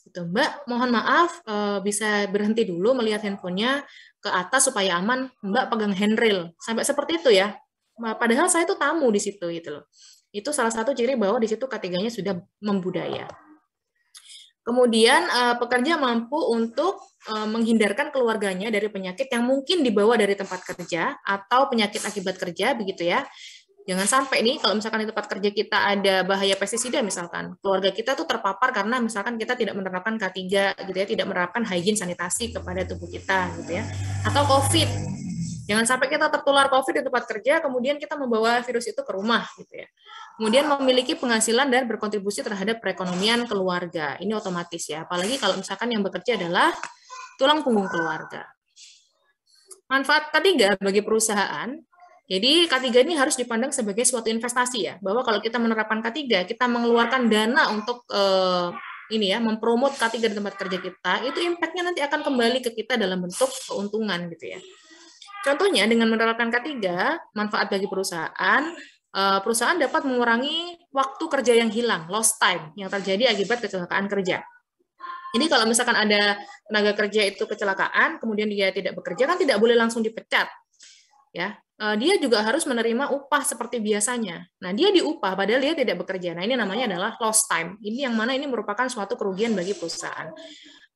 Gitu, Mbak, mohon maaf bisa berhenti dulu melihat handphonenya ke atas supaya aman. Mbak pegang handrail. Sampai seperti itu ya. Padahal saya itu tamu di situ gitu loh. Itu salah satu ciri bahwa di situ K3-nya sudah membudaya. Kemudian pekerja mampu untuk menghindarkan keluarganya dari penyakit yang mungkin dibawa dari tempat kerja atau penyakit akibat kerja begitu ya. Jangan sampai nih kalau misalkan di tempat kerja kita ada bahaya pestisida misalkan, keluarga kita tuh terpapar karena misalkan kita tidak menerapkan K3 gitu ya, tidak menerapkan hygiene sanitasi kepada tubuh kita gitu ya. Atau COVID. Jangan sampai kita tertular COVID di tempat kerja, kemudian kita membawa virus itu ke rumah, gitu ya. Kemudian memiliki penghasilan dan berkontribusi terhadap perekonomian keluarga. Ini otomatis ya, apalagi kalau misalkan yang bekerja adalah tulang punggung keluarga. Manfaat K3 bagi perusahaan, jadi K3 ini harus dipandang sebagai suatu investasi ya, bahwa kalau kita menerapkan K3, kita mengeluarkan dana untuk mempromot K3 di tempat kerja kita, itu impact-nya nanti akan kembali ke kita dalam bentuk keuntungan gitu ya. Contohnya dengan menerapkan K3, manfaat bagi perusahaan, perusahaan dapat mengurangi waktu kerja yang hilang, lost time, yang terjadi akibat kecelakaan kerja. Jadi kalau misalkan ada tenaga kerja itu kecelakaan, kemudian dia tidak bekerja, kan tidak boleh langsung dipecat. Ya, dia juga harus menerima upah seperti biasanya. Nah, dia diupah padahal dia tidak bekerja. Nah, ini namanya adalah lost time. Ini yang mana ini merupakan suatu kerugian bagi perusahaan.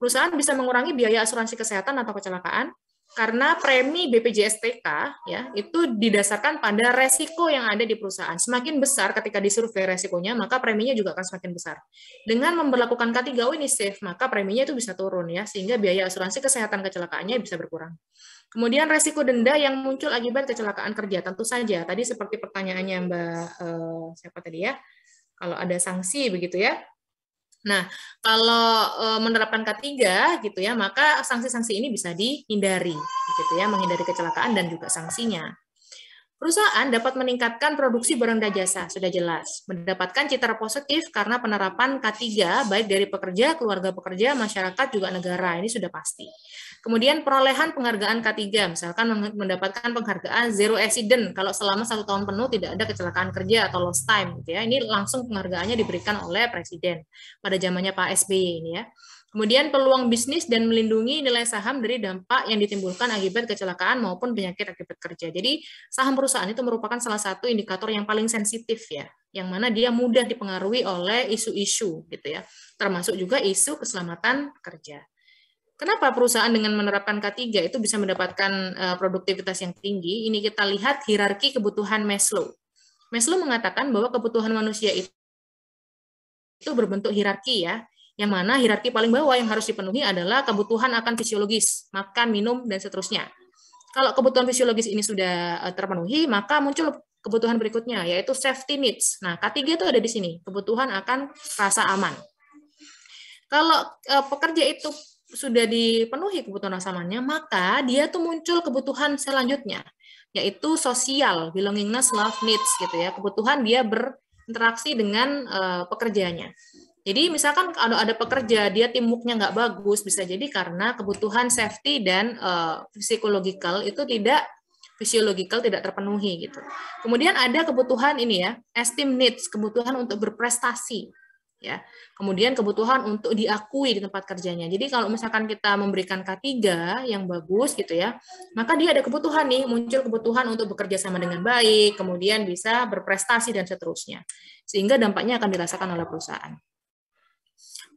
Perusahaan bisa mengurangi biaya asuransi kesehatan atau kecelakaan, karena premi BPJS TK ya itu didasarkan pada resiko yang ada di perusahaan. Semakin besar ketika disurvei resikonya, maka preminya juga akan semakin besar. Dengan memberlakukan K3 ini safe, maka preminya itu bisa turun ya, sehingga biaya asuransi kesehatan kecelakaannya bisa berkurang. Kemudian resiko denda yang muncul akibat kecelakaan kerja, tentu saja tadi seperti pertanyaannya Mbak siapa tadi ya, kalau ada sanksi begitu ya. Nah, kalau menerapkan K3 gitu ya, maka sanksi-sanksi ini bisa dihindari gitu ya, menghindari kecelakaan dan juga sanksinya. Perusahaan dapat meningkatkan produksi barang dan jasa, sudah jelas. Mendapatkan citra positif karena penerapan K3 baik dari pekerja, keluarga pekerja, masyarakat juga negara, ini sudah pasti. Kemudian perolehan penghargaan K3, misalkan mendapatkan penghargaan zero accident kalau selama 1 tahun penuh tidak ada kecelakaan kerja atau lost time gitu ya. Ini langsung penghargaannya diberikan oleh Presiden pada zamannya Pak SBY ini ya. Kemudian peluang bisnis dan melindungi nilai saham dari dampak yang ditimbulkan akibat kecelakaan maupun penyakit akibat kerja. Jadi saham perusahaan itu merupakan salah satu indikator yang paling sensitif ya, yang mana dia mudah dipengaruhi oleh isu-isu gitu ya, termasuk juga isu keselamatan kerja. Kenapa perusahaan dengan menerapkan K3 itu bisa mendapatkan produktivitas yang tinggi? Ini kita lihat hierarki kebutuhan Maslow. Maslow mengatakan bahwa kebutuhan manusia itu berbentuk hierarki ya, yang mana hierarki paling bawah yang harus dipenuhi adalah kebutuhan akan fisiologis, makan, minum, dan seterusnya. Kalau kebutuhan fisiologis ini sudah terpenuhi, maka muncul kebutuhan berikutnya, yaitu safety needs. Nah, K3 itu ada di sini, kebutuhan akan rasa aman. Kalau pekerja itu sudah dipenuhi kebutuhan rasa amannya, maka dia tuh muncul kebutuhan selanjutnya. yaitu sosial, belongingness, love, needs gitu ya. Kebutuhan dia berinteraksi dengan pekerjaannya. Jadi misalkan kalau ada pekerja dia teamwork-nya nggak bagus, bisa jadi karena kebutuhan safety dan physiological itu tidak terpenuhi gitu. Kemudian ada kebutuhan ini ya, esteem needs, kebutuhan untuk berprestasi ya. Kemudian kebutuhan untuk diakui di tempat kerjanya. Jadi kalau misalkan kita memberikan K3 yang bagus gitu ya, maka dia ada kebutuhan nih, muncul kebutuhan untuk bekerja sama dengan baik, kemudian bisa berprestasi dan seterusnya. Sehingga dampaknya akan dirasakan oleh perusahaan.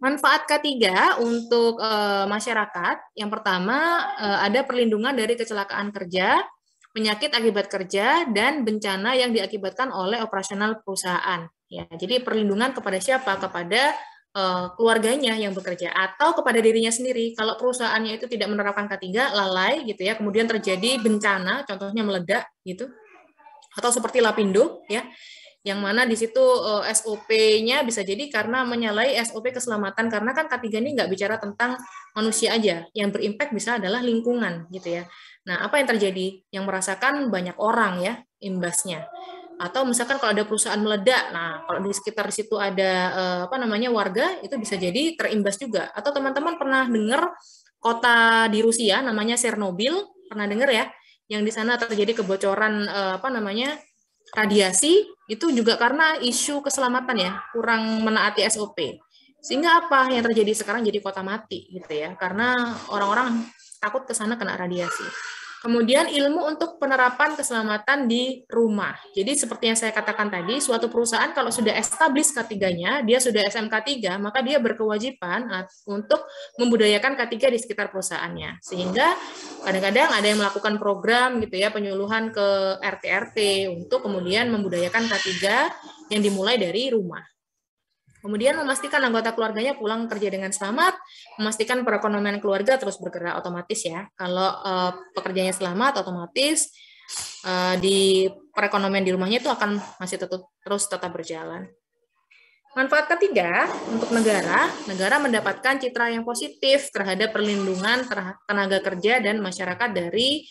Manfaat K3 untuk masyarakat, yang pertama ada perlindungan dari kecelakaan kerja, penyakit akibat kerja, dan bencana yang diakibatkan oleh operasional perusahaan. Ya, jadi perlindungan kepada siapa? Kepada keluarganya yang bekerja atau kepada dirinya sendiri. Kalau perusahaannya itu tidak menerapkan K3, lalai gitu ya, kemudian terjadi bencana, contohnya meledak gitu, atau seperti Lapindo ya, yang mana di situ SOP-nya bisa jadi karena menyalahi SOP keselamatan, karena kan K3 ini nggak bicara tentang manusia aja, yang berimpact bisa adalah lingkungan gitu ya. Nah, apa yang terjadi? Yang merasakan banyak orang ya imbasnya. Atau misalkan kalau ada perusahaan meledak, nah kalau di sekitar situ ada warga, itu bisa jadi terimbas juga. Atau teman-teman pernah dengar kota di Rusia namanya Chernobyl, pernah dengar ya? Yang di sana terjadi kebocoran radiasi, itu juga karena isu keselamatan ya, kurang menaati SOP. Sehingga apa yang terjadi sekarang jadi kota mati gitu ya, karena orang-orang takut ke sana kena radiasi. Kemudian ilmu untuk penerapan keselamatan di rumah. Jadi seperti yang saya katakan tadi, suatu perusahaan kalau sudah establish K3-nya, dia sudah SMK 3, maka dia berkewajiban untuk membudayakan K3 di sekitar perusahaannya. Sehingga kadang-kadang ada yang melakukan program gitu ya, penyuluhan ke RT-RT untuk kemudian membudayakan K3 yang dimulai dari rumah. Kemudian memastikan anggota keluarganya pulang kerja dengan selamat, memastikan perekonomian keluarga terus bergerak otomatis ya. Kalau pekerjaannya selamat, otomatis di perekonomian di rumahnya itu akan masih terus tetap berjalan. Manfaat ketiga untuk negara mendapatkan citra yang positif terhadap perlindungan tenaga kerja dan masyarakat dari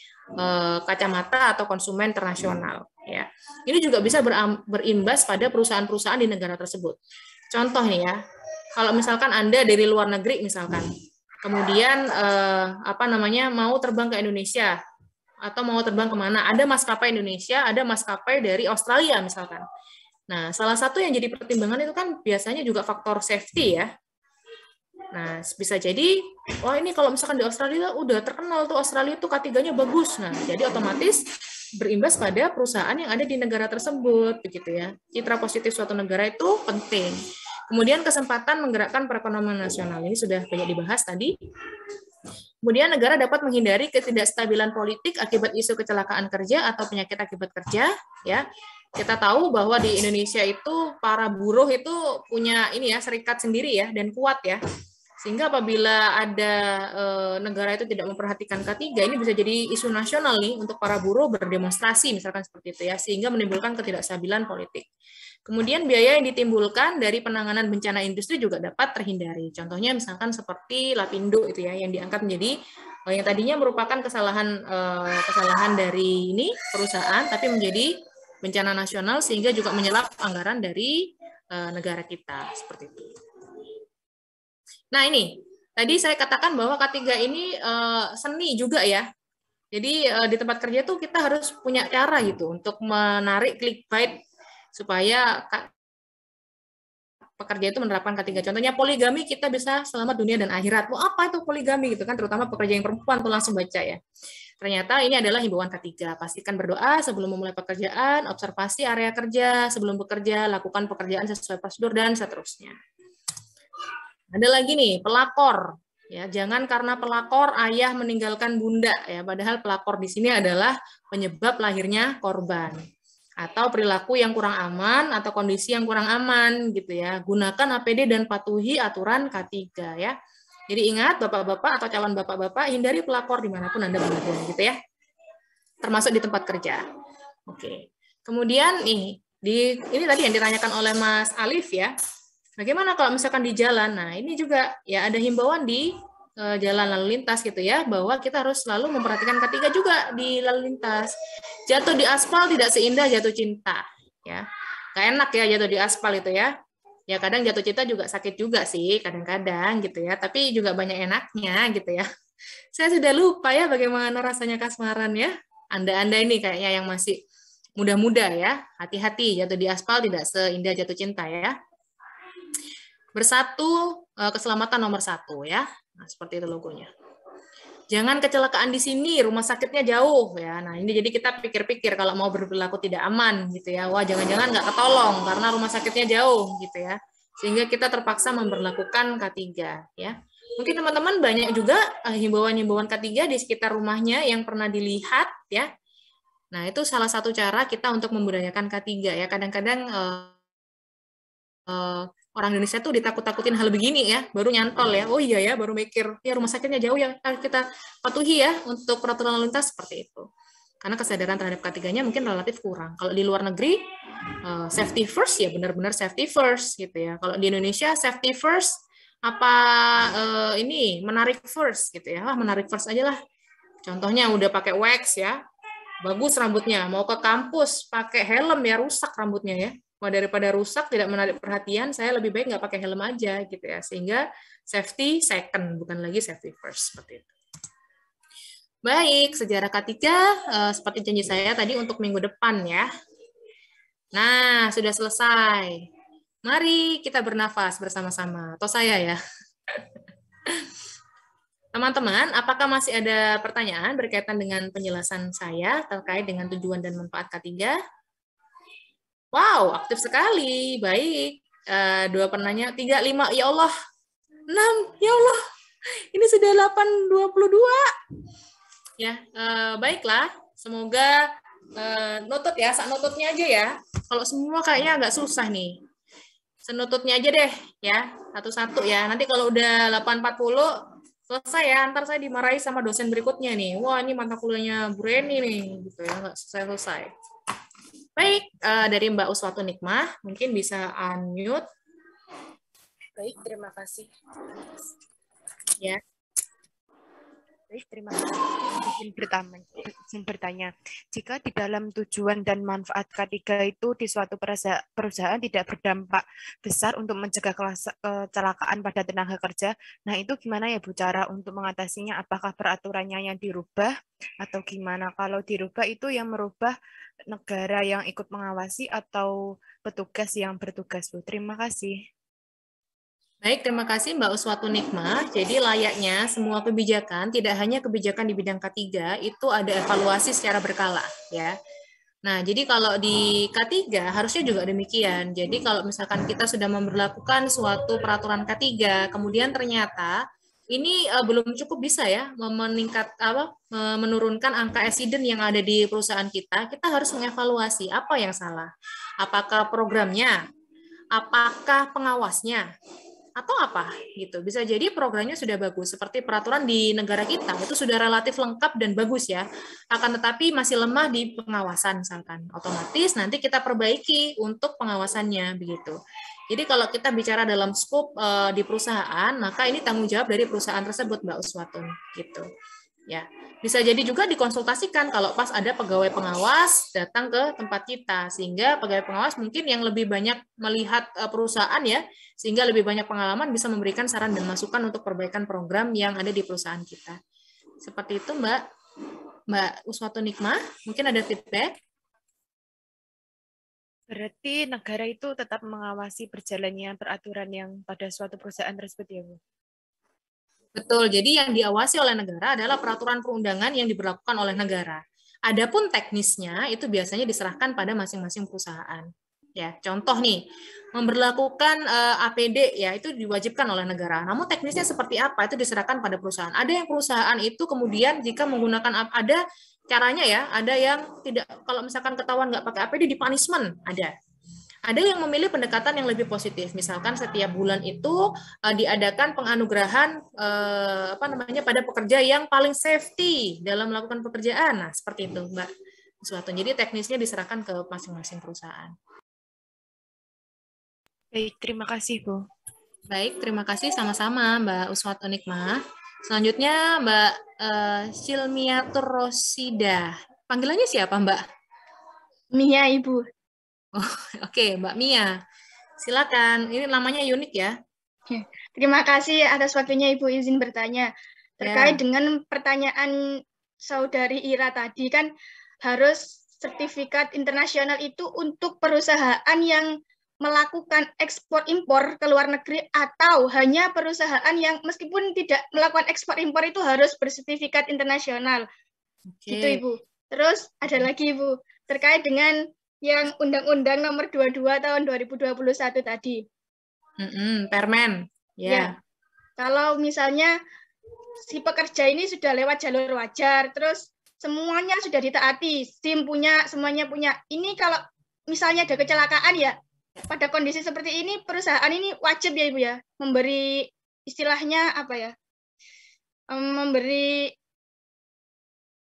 kacamata atau konsumen internasional. Ya, ini juga bisa berimbas pada perusahaan-perusahaan di negara tersebut. Contoh nih ya, kalau misalkan Anda dari luar negeri misalkan, kemudian mau terbang ke Indonesia atau mau terbang kemana, ada maskapai Indonesia, ada maskapai dari Australia misalkan. Nah, salah satu yang jadi pertimbangan itu kan biasanya juga faktor safety ya. Nah, bisa jadi, wah ini kalau misalkan di Australia udah terkenal tuh Australia tuh K3-nya bagus. Nah, jadi otomatis berimbas pada perusahaan yang ada di negara tersebut, begitu ya. Citra positif suatu negara itu penting. Kemudian kesempatan menggerakkan perekonomian nasional, ini sudah banyak dibahas tadi. Kemudian negara dapat menghindari ketidakstabilan politik akibat isu kecelakaan kerja atau penyakit akibat kerja, ya. Kita tahu bahwa di Indonesia itu para buruh itu punya ini ya, serikat sendiri ya, dan kuat ya. Sehingga apabila ada negara itu tidak memperhatikan K3, ini bisa jadi isu nasional nih untuk para buruh berdemonstrasi misalkan seperti itu ya, sehingga menimbulkan ketidakstabilan politik. Kemudian biaya yang ditimbulkan dari penanganan bencana industri juga dapat terhindari. Contohnya misalkan seperti Lapindo itu ya, yang diangkat menjadi yang tadinya merupakan kesalahan dari ini perusahaan, tapi menjadi bencana nasional sehingga juga menyerap anggaran dari negara kita seperti itu. Nah ini tadi saya katakan bahwa K3 ini seni juga ya. Jadi di tempat kerja tuh kita harus punya cara gitu untuk menarik clickbait supaya pekerja itu menerapkan K3. Contohnya poligami kita bisa selamat dunia dan akhirat. Mau apa itu poligami gitu kan, terutama pekerja yang perempuan tuh langsung baca ya. Ternyata ini adalah himbauan K3. Pastikan berdoa sebelum memulai pekerjaan, observasi area kerja sebelum bekerja, lakukan pekerjaan sesuai prosedur dan seterusnya. Ada lagi nih, pelakor. Ya, jangan karena pelakor ayah meninggalkan bunda ya, padahal pelakor di sini adalah penyebab lahirnya korban. Atau perilaku yang kurang aman atau kondisi yang kurang aman gitu ya. Gunakan APD dan patuhi aturan K3 ya. Jadi ingat Bapak-bapak atau calon Bapak-bapak, hindari pelakor dimanapun Anda berada gitu ya. Termasuk di tempat kerja. Oke. Kemudian ini tadi yang ditanyakan oleh Mas Alif ya. Bagaimana kalau misalkan di jalan? Nah, ini juga ya ada himbauan di jalan lalu lintas gitu ya, bahwa kita harus selalu memperhatikan K3 juga di lalu lintas. Jatuh di aspal tidak seindah jatuh cinta, ya. Gak enak ya jatuh di aspal itu ya. Ya kadang jatuh cinta juga sakit juga sih, kadang-kadang gitu ya. Tapi juga banyak enaknya gitu ya. Saya sudah lupa ya bagaimana rasanya kasmaran ya. Anda ini kayaknya yang masih muda-muda ya. Hati-hati jatuh di aspal tidak seindah jatuh cinta ya. Bersatu, keselamatan nomor 1 ya. Nah, seperti itu logonya. Jangan kecelakaan di sini, rumah sakitnya jauh ya. Nah, ini jadi kita pikir-pikir kalau mau berperilaku tidak aman gitu ya. Wah, jangan-jangan nggak ketolong karena rumah sakitnya jauh gitu ya. Sehingga kita terpaksa memberlakukan K3 ya. Mungkin teman-teman banyak juga himbauan-himbauan K3 di sekitar rumahnya yang pernah dilihat ya. Nah, itu salah satu cara kita untuk membudayakan K3 ya. Kadang-kadang orang Indonesia tuh ditakut-takutin hal begini ya, baru nyantol ya. Oh iya ya, baru mikir, ya rumah sakitnya jauh ya, kita patuhi ya untuk peraturan lalu lintas seperti itu. Karena kesadaran terhadap K3-nya mungkin relatif kurang. Kalau di luar negeri, safety first ya benar-benar safety first gitu ya. Kalau di Indonesia safety first, apa ini menarik first gitu ya. Wah, menarik first aja lah. Contohnya udah pakai wax ya, bagus rambutnya. Mau ke kampus pakai helm ya, rusak rambutnya ya. Wah, daripada rusak tidak menarik perhatian, saya lebih baik nggak pakai helm aja gitu ya. Sehingga safety second, bukan lagi safety first seperti itu. Baik, sejarah K3 seperti janji saya tadi untuk minggu depan ya. Nah, sudah selesai. Mari kita bernafas bersama-sama. Atau saya ya. Teman-teman, apakah masih ada pertanyaan berkaitan dengan penjelasan saya terkait dengan tujuan dan manfaat K3? Wow, aktif sekali. Baik. 2 penanya, 3, 5. Ya Allah. 6. Ya Allah. Ini sudah 8.22. Ya, baiklah. Semoga nutut ya, sak nututnya aja ya. Kalau semua kayaknya agak susah nih. Senututnya aja deh ya, satu-satu ya. Nanti kalau udah 8.40 selesai ya, ntar saya dimarahi sama dosen berikutnya nih. Wah, ini mata kuliahnya Bu Reni nih, gitu ya, nggak selesai. Baik, dari Mbak Uswatu Nikmah, mungkin bisa unmute. Baik, terima kasih. Ya. Baik, terima kasih. Izin bertanya, jika di dalam tujuan dan manfaat K3 itu di suatu perusahaan tidak berdampak besar untuk mencegah kecelakaan pada tenaga kerja, nah itu gimana ya Bu cara untuk mengatasinya? Apakah peraturannya yang dirubah atau gimana? Kalau dirubah itu yang merubah negara yang ikut mengawasi atau petugas yang bertugas Bu? Terima kasih. Baik, terima kasih Mbak Uswatu Nikmah. Jadi layaknya semua kebijakan, tidak hanya kebijakan di bidang K3, itu ada evaluasi secara berkala. Ya. Nah, jadi kalau di K3 harusnya juga demikian. Jadi kalau misalkan kita sudah memberlakukan suatu peraturan K3, kemudian ternyata ini belum cukup bisa ya menurunkan angka accident yang ada di perusahaan kita harus mengevaluasi apa yang salah. Apakah programnya? Apakah pengawasnya? Atau apa gitu. Bisa jadi programnya sudah bagus seperti peraturan di negara kita itu sudah relatif lengkap dan bagus ya. Akan tetapi masih lemah di pengawasan misalkan. Otomatis nanti kita perbaiki untuk pengawasannya begitu. Jadi kalau kita bicara dalam skop di perusahaan, maka ini tanggung jawab dari perusahaan tersebut Mbak Uswatun gitu. Ya, bisa jadi juga dikonsultasikan kalau pas ada pegawai pengawas datang ke tempat kita, sehingga pegawai pengawas mungkin yang lebih banyak melihat perusahaan ya, sehingga lebih banyak pengalaman bisa memberikan saran dan masukan untuk perbaikan program yang ada di perusahaan kita. Seperti itu Mbak Uswatu Nikmah, mungkin ada feedback? Berarti negara itu tetap mengawasi berjalannya peraturan yang pada suatu perusahaan tersebut ya Bu? Betul, jadi yang diawasi oleh negara adalah peraturan perundangan yang diberlakukan oleh negara. Adapun teknisnya itu biasanya diserahkan pada masing-masing perusahaan. Ya, contoh nih, memberlakukan APD ya itu diwajibkan oleh negara. Namun teknisnya seperti apa itu diserahkan pada perusahaan. Ada yang perusahaan itu kemudian jika menggunakan ada caranya ya, ada yang tidak kalau misalkan ketahuan nggak pakai APD di punishment ada. Ada yang memilih pendekatan yang lebih positif, misalkan setiap bulan itu diadakan penganugerahan pada pekerja yang paling safety dalam melakukan pekerjaan. Nah, seperti itu, Mbak Uswatu. Jadi teknisnya diserahkan ke masing-masing perusahaan. Baik, terima kasih, Bu. Baik, terima kasih sama-sama, Mbak Uswatu Nikmah. Selanjutnya Mbak Silmiatur Rosida. Panggilannya siapa Mbak? Mia, Ibu. Oke, Mbak Mia. Silakan. Ini namanya unik ya. Terima kasih atas waktunya Ibu, izin bertanya. Terkait dengan pertanyaan Saudari Ira tadi, kan harus sertifikat internasional itu untuk perusahaan yang melakukan ekspor impor ke luar negeri atau hanya perusahaan yang meskipun tidak melakukan ekspor impor itu harus bersertifikat internasional. Gitu Ibu. Terus ada lagi Ibu, terkait dengan yang Undang-Undang Nomor 22 Tahun 2021 tadi. Permen. Ya. Kalau misalnya si pekerja ini sudah lewat jalur wajar, terus semuanya sudah ditaati, SIM punya, semuanya punya. Ini kalau misalnya ada kecelakaan ya, pada kondisi seperti ini perusahaan ini wajib ya Ibu ya, memberi istilahnya apa ya, memberi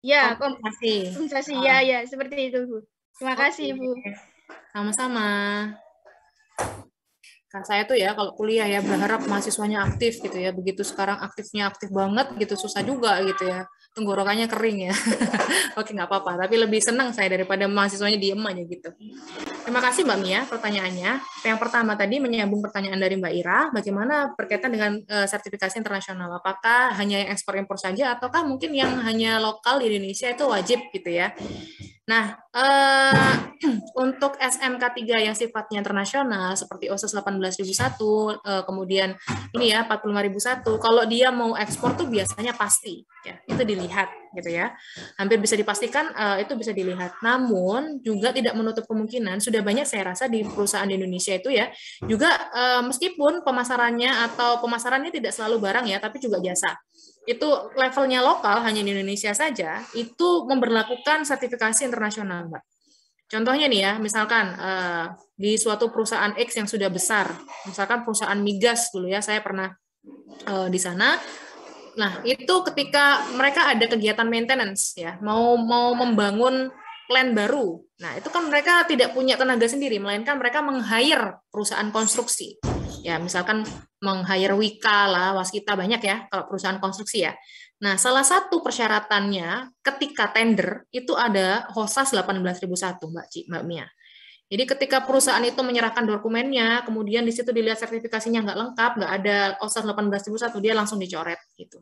ya kompensasi ya seperti itu Bu. Terima kasih Ibu. Sama-sama. Kan saya tuh ya kalau kuliah ya berharap mahasiswanya aktif gitu ya. Begitu sekarang aktif banget gitu, susah juga gitu ya. Tenggorokannya kering ya. Oke, nggak apa-apa. Tapi lebih senang saya daripada mahasiswanya diem aja gitu. Terima kasih Mbak Mia pertanyaannya. Yang pertama tadi menyambung pertanyaan dari Mbak Ira, bagaimana berkaitan dengan sertifikasi internasional? Apakah hanya yang ekspor-impor saja ataukah mungkin yang hanya lokal di Indonesia itu wajib gitu ya? Nah, untuk SMK 3 yang sifatnya internasional seperti OSIS 18.001, kemudian ini ya 45.001, kalau dia mau ekspor tuh biasanya pasti ya, itu dilihat gitu ya. Hampir bisa dipastikan itu bisa dilihat. Namun juga tidak menutup kemungkinan sudah banyak saya rasa di perusahaan di Indonesia itu ya, juga meskipun pemasarannya atau pemasarannya tidak selalu barang ya, tapi juga jasa. Itu levelnya lokal hanya di Indonesia saja, itu memberlakukan sertifikasi internasional, Mbak. Contohnya nih ya, misalkan di suatu perusahaan X yang sudah besar, misalkan perusahaan migas dulu ya, saya pernah di sana. Nah, itu ketika mereka ada kegiatan maintenance ya, mau membangun plant baru. Nah, itu kan mereka tidak punya tenaga sendiri, melainkan mereka meng-hire perusahaan konstruksi. Ya, misalkan meng-hire Wika lah, Waskita banyak ya kalau perusahaan konstruksi ya. Nah, salah satu persyaratannya ketika tender itu ada HOSAS 18.001, Mbak Mia. Jadi ketika perusahaan itu menyerahkan dokumennya, kemudian di situ dilihat sertifikasinya nggak lengkap, nggak ada HOSAS 18.001, dia langsung dicoret gitu.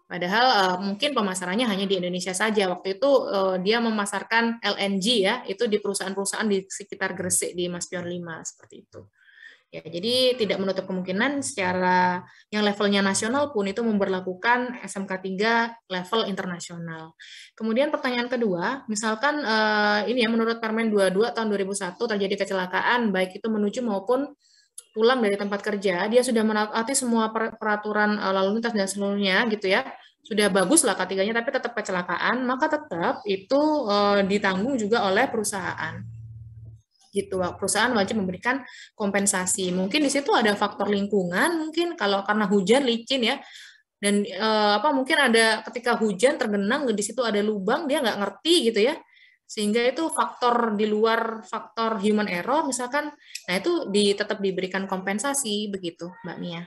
Padahal mungkin pemasarannya hanya di Indonesia saja. Waktu itu dia memasarkan LNG ya, itu di perusahaan-perusahaan di sekitar Gresik di Mas Pion 5 seperti itu. Ya, jadi tidak menutup kemungkinan secara yang levelnya nasional pun itu memberlakukan SMK 3 level internasional. Kemudian pertanyaan kedua, misalkan ini ya menurut Permen 22 tahun 2001 terjadi kecelakaan baik itu menuju maupun pulang dari tempat kerja, dia sudah menaati semua peraturan lalu lintas dan seluruhnya gitu ya. Sudah bagus lah K3-nya tapi tetap kecelakaan, maka tetap itu ditanggung juga oleh perusahaan. Gitu, perusahaan wajib memberikan kompensasi. Mungkin di situ ada faktor lingkungan, mungkin kalau karena hujan licin ya, dan mungkin ada ketika hujan tergenang di situ ada lubang dia nggak ngerti gitu ya, sehingga itu faktor di luar faktor human error misalkan, nah itu tetap diberikan kompensasi begitu, Mbak Mia.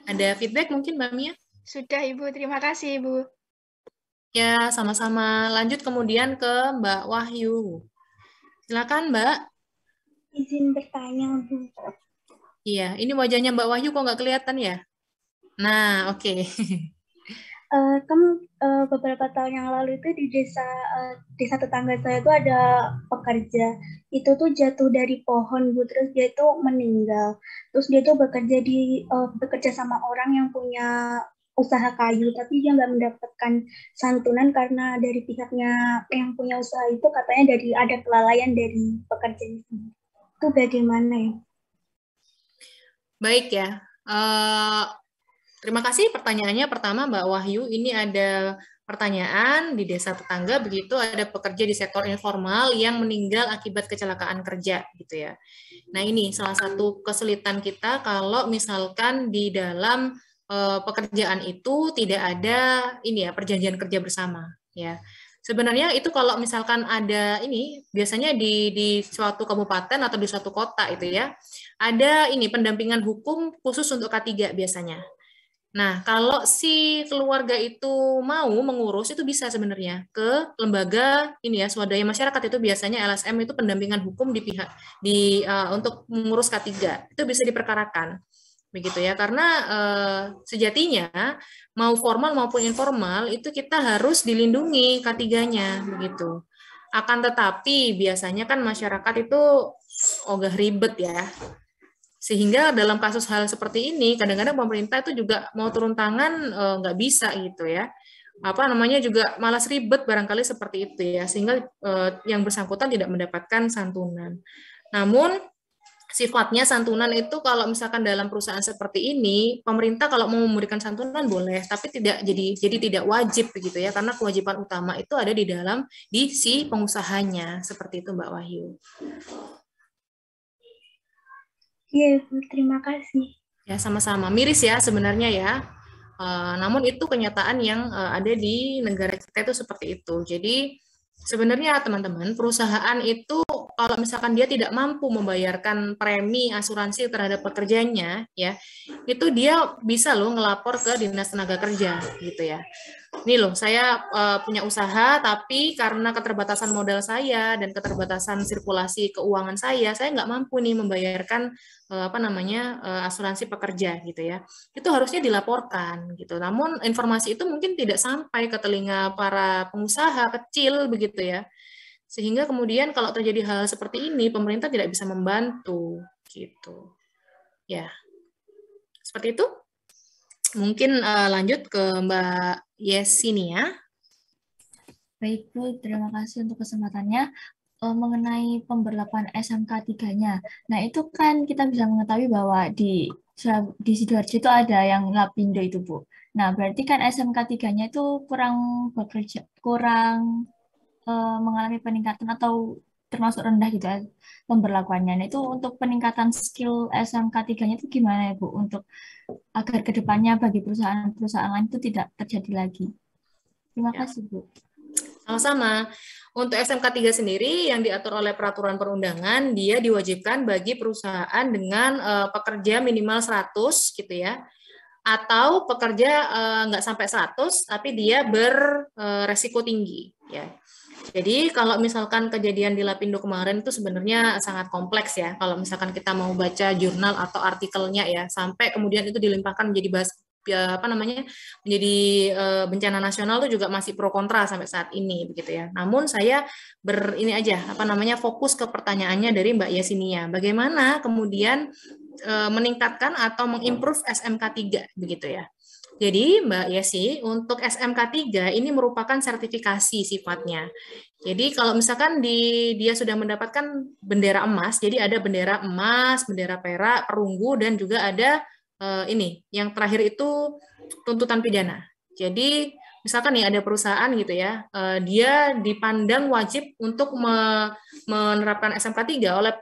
Ada feedback mungkin Mbak Mia? Sudah Ibu, terima kasih Ibu. Ya, sama-sama. Lanjut kemudian ke Mbak Wahyu. Silakan, Mbak. Izin bertanya, Bu. Iya, ini wajahnya Mbak Wahyu kok nggak kelihatan ya? Nah, oke. Beberapa tahun yang lalu itu di desa tetangga saya itu ada pekerja. Itu tuh jatuh dari pohon, Bu. Terus dia itu meninggal. Terus dia tuh bekerja sama orang yang punya usaha kayu, tapi dia nggak mendapatkan santunan karena dari pihaknya yang punya usaha itu katanya ada kelalaian dari pekerja itu. Itu bagaimana ya? Baik ya. Terima kasih pertanyaannya. Pertama Mbak Wahyu, ini ada pertanyaan di desa tetangga begitu ada pekerja di sektor informal yang meninggal akibat kecelakaan kerja gitu ya. Nah, ini salah satu kesulitan kita kalau misalkan di dalam pekerjaan itu tidak ada ini ya perjanjian kerja bersama ya. Sebenarnya itu kalau misalkan ada ini biasanya di suatu kabupaten atau di suatu kota itu ya ada ini pendampingan hukum khusus untuk K3 biasanya. Nah, kalau si keluarga itu mau mengurus itu bisa sebenarnya ke lembaga ini ya, swadaya masyarakat, itu biasanya LSM itu pendampingan hukum di pihak untuk mengurus K3. Itu bisa diperkarakan. Begitu ya. Karena sejatinya mau formal maupun informal itu kita harus dilindungi K3-nya begitu. Akan tetapi biasanya kan masyarakat itu ogah ribet ya. Sehingga dalam kasus hal seperti ini, kadang-kadang pemerintah itu juga mau turun tangan nggak bisa gitu ya. Apa namanya juga malas ribet barangkali seperti itu ya, sehingga yang bersangkutan tidak mendapatkan santunan. Namun sifatnya santunan itu kalau misalkan dalam perusahaan seperti ini, pemerintah kalau mau memberikan santunan boleh, tapi tidak jadi tidak wajib begitu ya, karena kewajiban utama itu ada di si pengusahanya, seperti itu Mbak Wahyu. Iya, terima kasih. Ya, sama-sama. Miris ya sebenarnya ya. Namun itu kenyataan yang ada di negara kita itu seperti itu. Jadi sebenarnya teman-teman, perusahaan itu kalau misalkan dia tidak mampu membayarkan premi asuransi terhadap pekerjanya, ya, itu dia bisa loh ngelapor ke Dinas Tenaga Kerja gitu ya. Ini loh, saya punya usaha, tapi karena keterbatasan modal saya dan keterbatasan sirkulasi keuangan saya nggak mampu nih membayarkan asuransi pekerja gitu ya. Itu harusnya dilaporkan gitu. Namun informasi itu mungkin tidak sampai ke telinga para pengusaha kecil begitu ya. Sehingga kemudian kalau terjadi hal seperti ini, pemerintah tidak bisa membantu gitu. Ya, seperti itu. Mungkin lanjut ke Mbak Yesinia. Baik Bu, terima kasih untuk kesempatannya. Mengenai pemberlakuan SMK 3-nya. Nah, itu kan kita bisa mengetahui bahwa di Sidoarjo itu ada yang Lapindo itu, Bu. Nah, berarti kan SMK 3-nya itu kurang mengalami peningkatan atau termasuk rendah gitu ya pemberlakuannya. Nah, itu untuk peningkatan skill SMK 3-nya itu gimana ya, Bu? Untuk agar kedepannya bagi perusahaan-perusahaan lain itu tidak terjadi lagi. Terima kasih, Bu. Sama-sama. Untuk SMK 3 sendiri yang diatur oleh peraturan perundangan, dia diwajibkan bagi perusahaan dengan pekerja minimal 100 gitu ya, atau pekerja nggak sampai 100 tapi dia beresiko tinggi ya. Jadi kalau misalkan kejadian di Lapindo kemarin itu sebenarnya sangat kompleks ya, kalau misalkan kita mau baca jurnal atau artikelnya ya, sampai kemudian itu dilimpahkan menjadi menjadi bencana nasional itu juga masih pro kontra sampai saat ini begitu ya. Namun saya fokus ke pertanyaannya dari Mbak Yesinia. Bagaimana kemudian meningkatkan atau mengimprove SMK 3 begitu ya. Jadi Mbak Yesi, untuk SMK 3 ini merupakan sertifikasi sifatnya. Jadi kalau misalkan dia sudah mendapatkan bendera emas, jadi ada bendera emas, bendera perak, perunggu, dan juga ada yang terakhir itu tuntutan pidana. Jadi misalkan nih ada perusahaan gitu ya, dia dipandang wajib untuk menerapkan SMK 3 oleh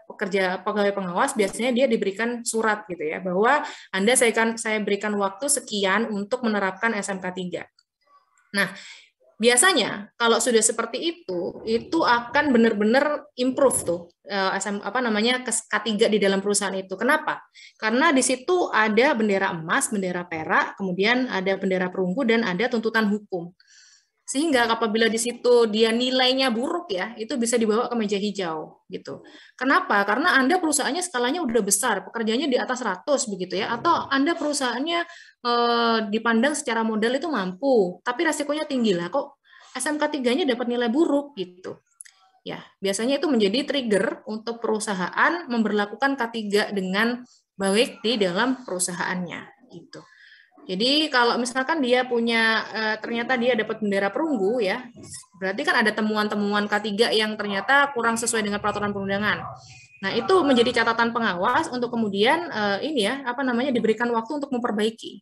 pegawai pengawas, biasanya dia diberikan surat gitu ya, bahwa Anda saya berikan waktu sekian untuk menerapkan SMK 3. Nah, biasanya kalau sudah seperti itu akan benar-benar improve tuh K3 di dalam perusahaan itu. Kenapa? Karena di situ ada bendera emas, bendera perak, kemudian ada bendera perunggu dan ada tuntutan hukum. Sehingga apabila di situ dia nilainya buruk ya, itu bisa dibawa ke meja hijau gitu. Kenapa? Karena Anda perusahaannya skalanya udah besar, pekerjaannya di atas 100 begitu ya, atau Anda perusahaannya dipandang secara modal itu mampu, tapi resikonya tinggi lah, kok SMK 3-nya dapat nilai buruk gitu. Ya, biasanya itu menjadi trigger untuk perusahaan memberlakukan K3 dengan baik di dalam perusahaannya gitu. Jadi kalau misalkan dia punya ternyata dia dapat bendera perunggu ya, berarti kan ada temuan-temuan K3 yang ternyata kurang sesuai dengan peraturan perundangan. Nah, itu menjadi catatan pengawas untuk kemudian diberikan waktu untuk memperbaiki.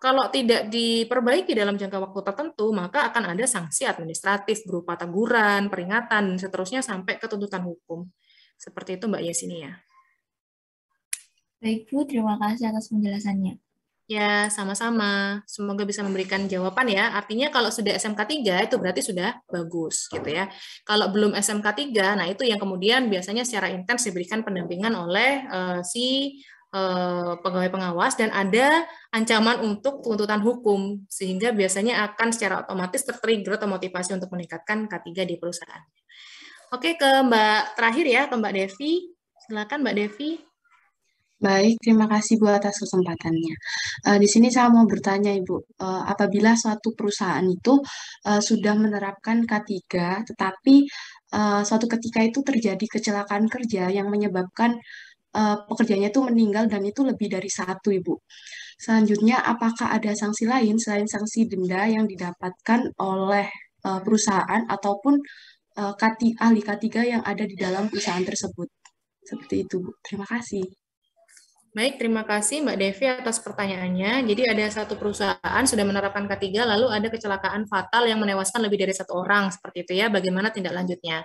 Kalau tidak diperbaiki dalam jangka waktu tertentu, maka akan ada sanksi administratif berupa teguran, peringatan, dan seterusnya sampai ke tuntutan hukum. Seperti itu Mbak Yesinia. Baik Bu, terima kasih atas penjelasannya. Ya, sama-sama. Semoga bisa memberikan jawaban ya. Artinya kalau sudah SMK 3 itu berarti sudah bagus gitu ya. Kalau belum SMK 3, nah itu yang kemudian biasanya secara intens diberikan pendampingan oleh si pegawai pengawas dan ada ancaman untuk tuntutan hukum, sehingga biasanya akan secara otomatis tertrigger atau motivasi untuk meningkatkan K3 di perusahaan. Oke, ke Mbak terakhir ya, ke Mbak Devi. Silakan Mbak Devi. Baik, terima kasih Bu atas kesempatannya. Di sini saya mau bertanya Ibu, apabila suatu perusahaan itu sudah menerapkan K3, tetapi suatu ketika itu terjadi kecelakaan kerja yang menyebabkan pekerjanya itu meninggal dan itu lebih dari satu, Ibu. Selanjutnya, apakah ada sanksi lain selain sanksi denda yang didapatkan oleh perusahaan ataupun ahli K3 yang ada di dalam perusahaan tersebut? Seperti itu, Bu. Terima kasih. Baik, terima kasih Mbak Devi atas pertanyaannya. Jadi ada satu perusahaan sudah menerapkan K3, lalu ada kecelakaan fatal yang menewaskan lebih dari satu orang, seperti itu ya. Bagaimana tindak lanjutnya?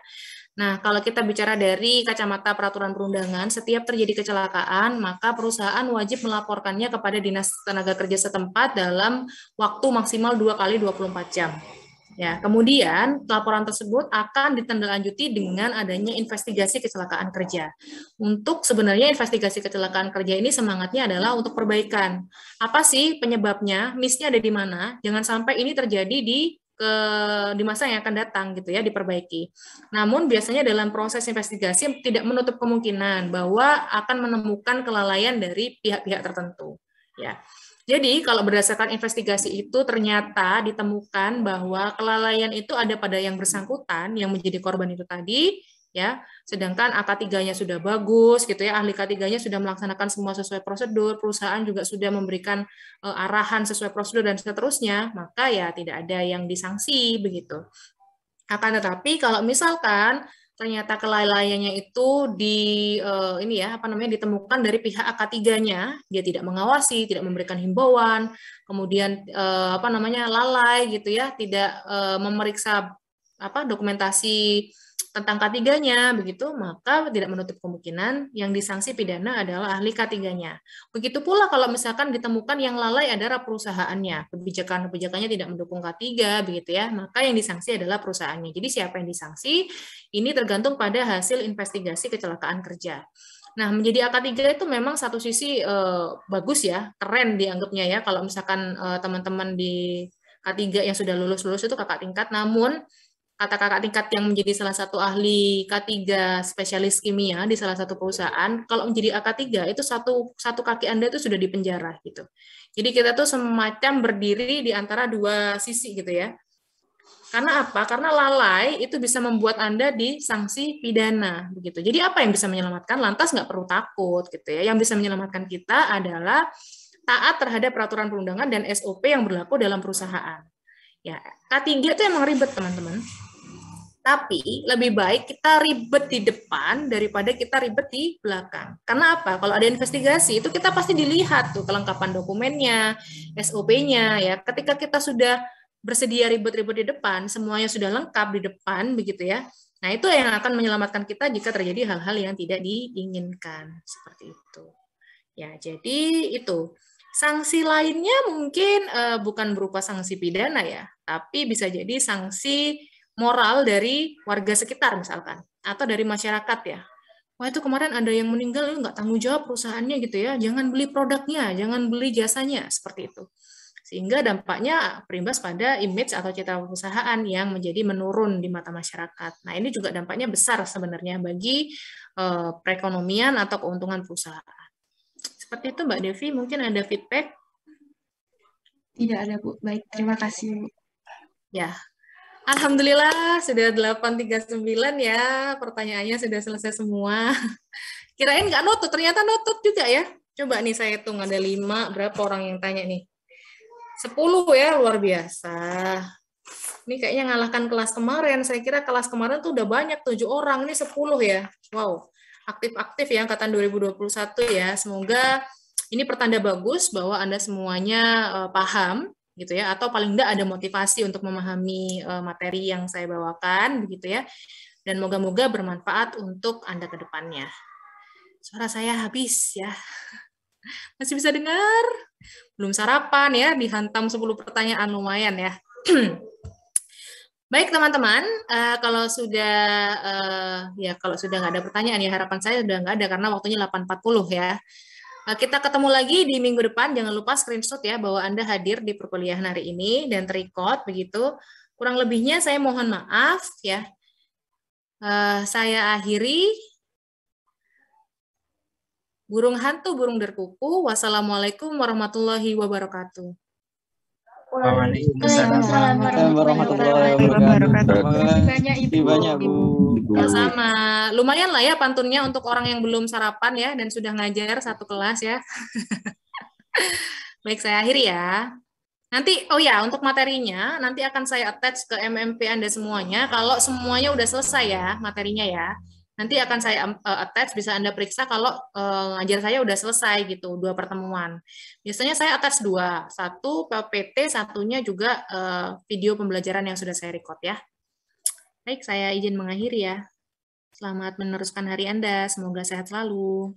Nah, kalau kita bicara dari kacamata peraturan perundangan, setiap terjadi kecelakaan, maka perusahaan wajib melaporkannya kepada Dinas Tenaga Kerja setempat dalam waktu maksimal 2 kali 24 jam. Ya, kemudian laporan tersebut akan ditindaklanjuti dengan adanya investigasi kecelakaan kerja. Untuk sebenarnya investigasi kecelakaan kerja ini semangatnya adalah untuk perbaikan. Apa sih penyebabnya? Miss-nya ada di mana? Jangan sampai ini terjadi di masa yang akan datang gitu ya, diperbaiki. Namun biasanya dalam proses investigasi tidak menutup kemungkinan bahwa akan menemukan kelalaian dari pihak-pihak tertentu ya. Jadi kalau berdasarkan investigasi itu ternyata ditemukan bahwa kelalaian itu ada pada yang bersangkutan yang menjadi korban itu tadi ya, sedangkan AK3-nya sudah bagus gitu ya, ahli K3-nya sudah melaksanakan semua sesuai prosedur, perusahaan juga sudah memberikan arahan sesuai prosedur dan seterusnya, maka ya tidak ada yang disanksi begitu. Akan tetapi kalau misalkan ternyata kelalaiannya itu ditemukan dari pihak AK3-nya, dia tidak mengawasi, tidak memberikan himbauan, kemudian lalai gitu ya, tidak memeriksa dokumentasi tentang K3-nya begitu, maka tidak menutup kemungkinan yang disanksi pidana adalah ahli K3-nya. Begitu pula kalau misalkan ditemukan yang lalai adalah perusahaannya, kebijakannya tidak mendukung K3 begitu ya, maka yang disanksi adalah perusahaannya. Jadi siapa yang disanksi ini tergantung pada hasil investigasi kecelakaan kerja. Nah, menjadi AK3 itu memang satu sisi bagus ya, keren dianggapnya ya, kalau misalkan teman-teman di K3 yang sudah lulus itu kakak tingkat, namun kata kakak tingkat yang menjadi salah satu ahli K3 spesialis kimia di salah satu perusahaan, kalau menjadi AK3 itu satu kaki Anda itu sudah di penjara gitu. Jadi kita tuh semacam berdiri di antara dua sisi gitu ya. Karena apa? Karena lalai itu bisa membuat Anda disanksi pidana begitu. Jadi apa yang bisa menyelamatkan? Lantas nggak perlu takut gitu ya. Yang bisa menyelamatkan kita adalah taat terhadap peraturan perundangan dan SOP yang berlaku dalam perusahaan. Ya, K3 itu emang ribet teman-teman. Tapi lebih baik kita ribet di depan daripada kita ribet di belakang. Karena apa? Kalau ada investigasi itu kita pasti dilihat tuh kelengkapan dokumennya, SOP-nya ya. Ketika kita sudah bersedia ribet-ribet di depan, semuanya sudah lengkap di depan begitu ya. Nah, itu yang akan menyelamatkan kita jika terjadi hal-hal yang tidak diinginkan seperti itu. Ya, jadi itu. Sanksi lainnya mungkin bukan berupa sanksi pidana ya, tapi bisa jadi sanksi moral dari warga sekitar misalkan, atau dari masyarakat ya. Wah itu kemarin ada yang meninggal, nggak tanggung jawab perusahaannya gitu ya, jangan beli produknya, jangan beli jasanya, seperti itu. Sehingga dampaknya berimbas pada image atau citra perusahaan yang menjadi menurun di mata masyarakat. Nah ini juga dampaknya besar sebenarnya bagi perekonomian atau keuntungan perusahaan. Seperti itu Mbak Devi, mungkin ada feedback? Tidak ada Bu, baik terima kasih Bu. Ya. Alhamdulillah sudah 8.39 ya, pertanyaannya sudah selesai semua. Kirain nggak nutut, ternyata nutut juga ya. Coba nih saya hitung ada 5, berapa orang yang tanya nih? 10 ya, luar biasa. Ini kayaknya ngalahkan kelas kemarin, saya kira kelas kemarin tuh udah banyak 7 orang, ini 10 ya. Wow, aktif-aktif ya angkatan 2021 ya. Semoga ini pertanda bagus bahwa Anda semuanya paham gitu ya, atau paling enggak ada motivasi untuk memahami materi yang saya bawakan begitu ya, dan moga-moga bermanfaat untuk Anda ke depannya. Suara saya habis ya, masih bisa dengar? Belum sarapan ya, dihantam 10 pertanyaan lumayan ya. Baik teman-teman, kalau sudah nggak ada pertanyaan ya, harapan saya sudah nggak ada karena waktunya 8.40 ya. Kita ketemu lagi di minggu depan. Jangan lupa screenshot ya bahwa Anda hadir di perkuliahan hari ini dan terrecord begitu. Kurang lebihnya saya mohon maaf ya. Saya akhiri. Burung hantu, burung berkuku. Wassalamualaikum warahmatullahi wabarakatuh. Waalaikumsalam warahmatullahi wabarakatuh. Terima banyak, kasih banyak, Bu. Sama. Lumayan lah ya pantunnya untuk orang yang belum sarapan ya dan sudah ngajar satu kelas ya. Baik, saya akhiri ya. Nanti, oh ya, untuk materinya, nanti akan saya attach ke MMP Anda semuanya. Kalau semuanya udah selesai ya, materinya ya. Nanti akan saya attach, bisa Anda periksa kalau ngajar saya udah selesai gitu, 2 pertemuan. Biasanya saya attach 2, 1 PPT, satunya juga video pembelajaran yang sudah saya record ya. Baik, saya izin mengakhiri ya. Selamat meneruskan hari Anda, semoga sehat selalu.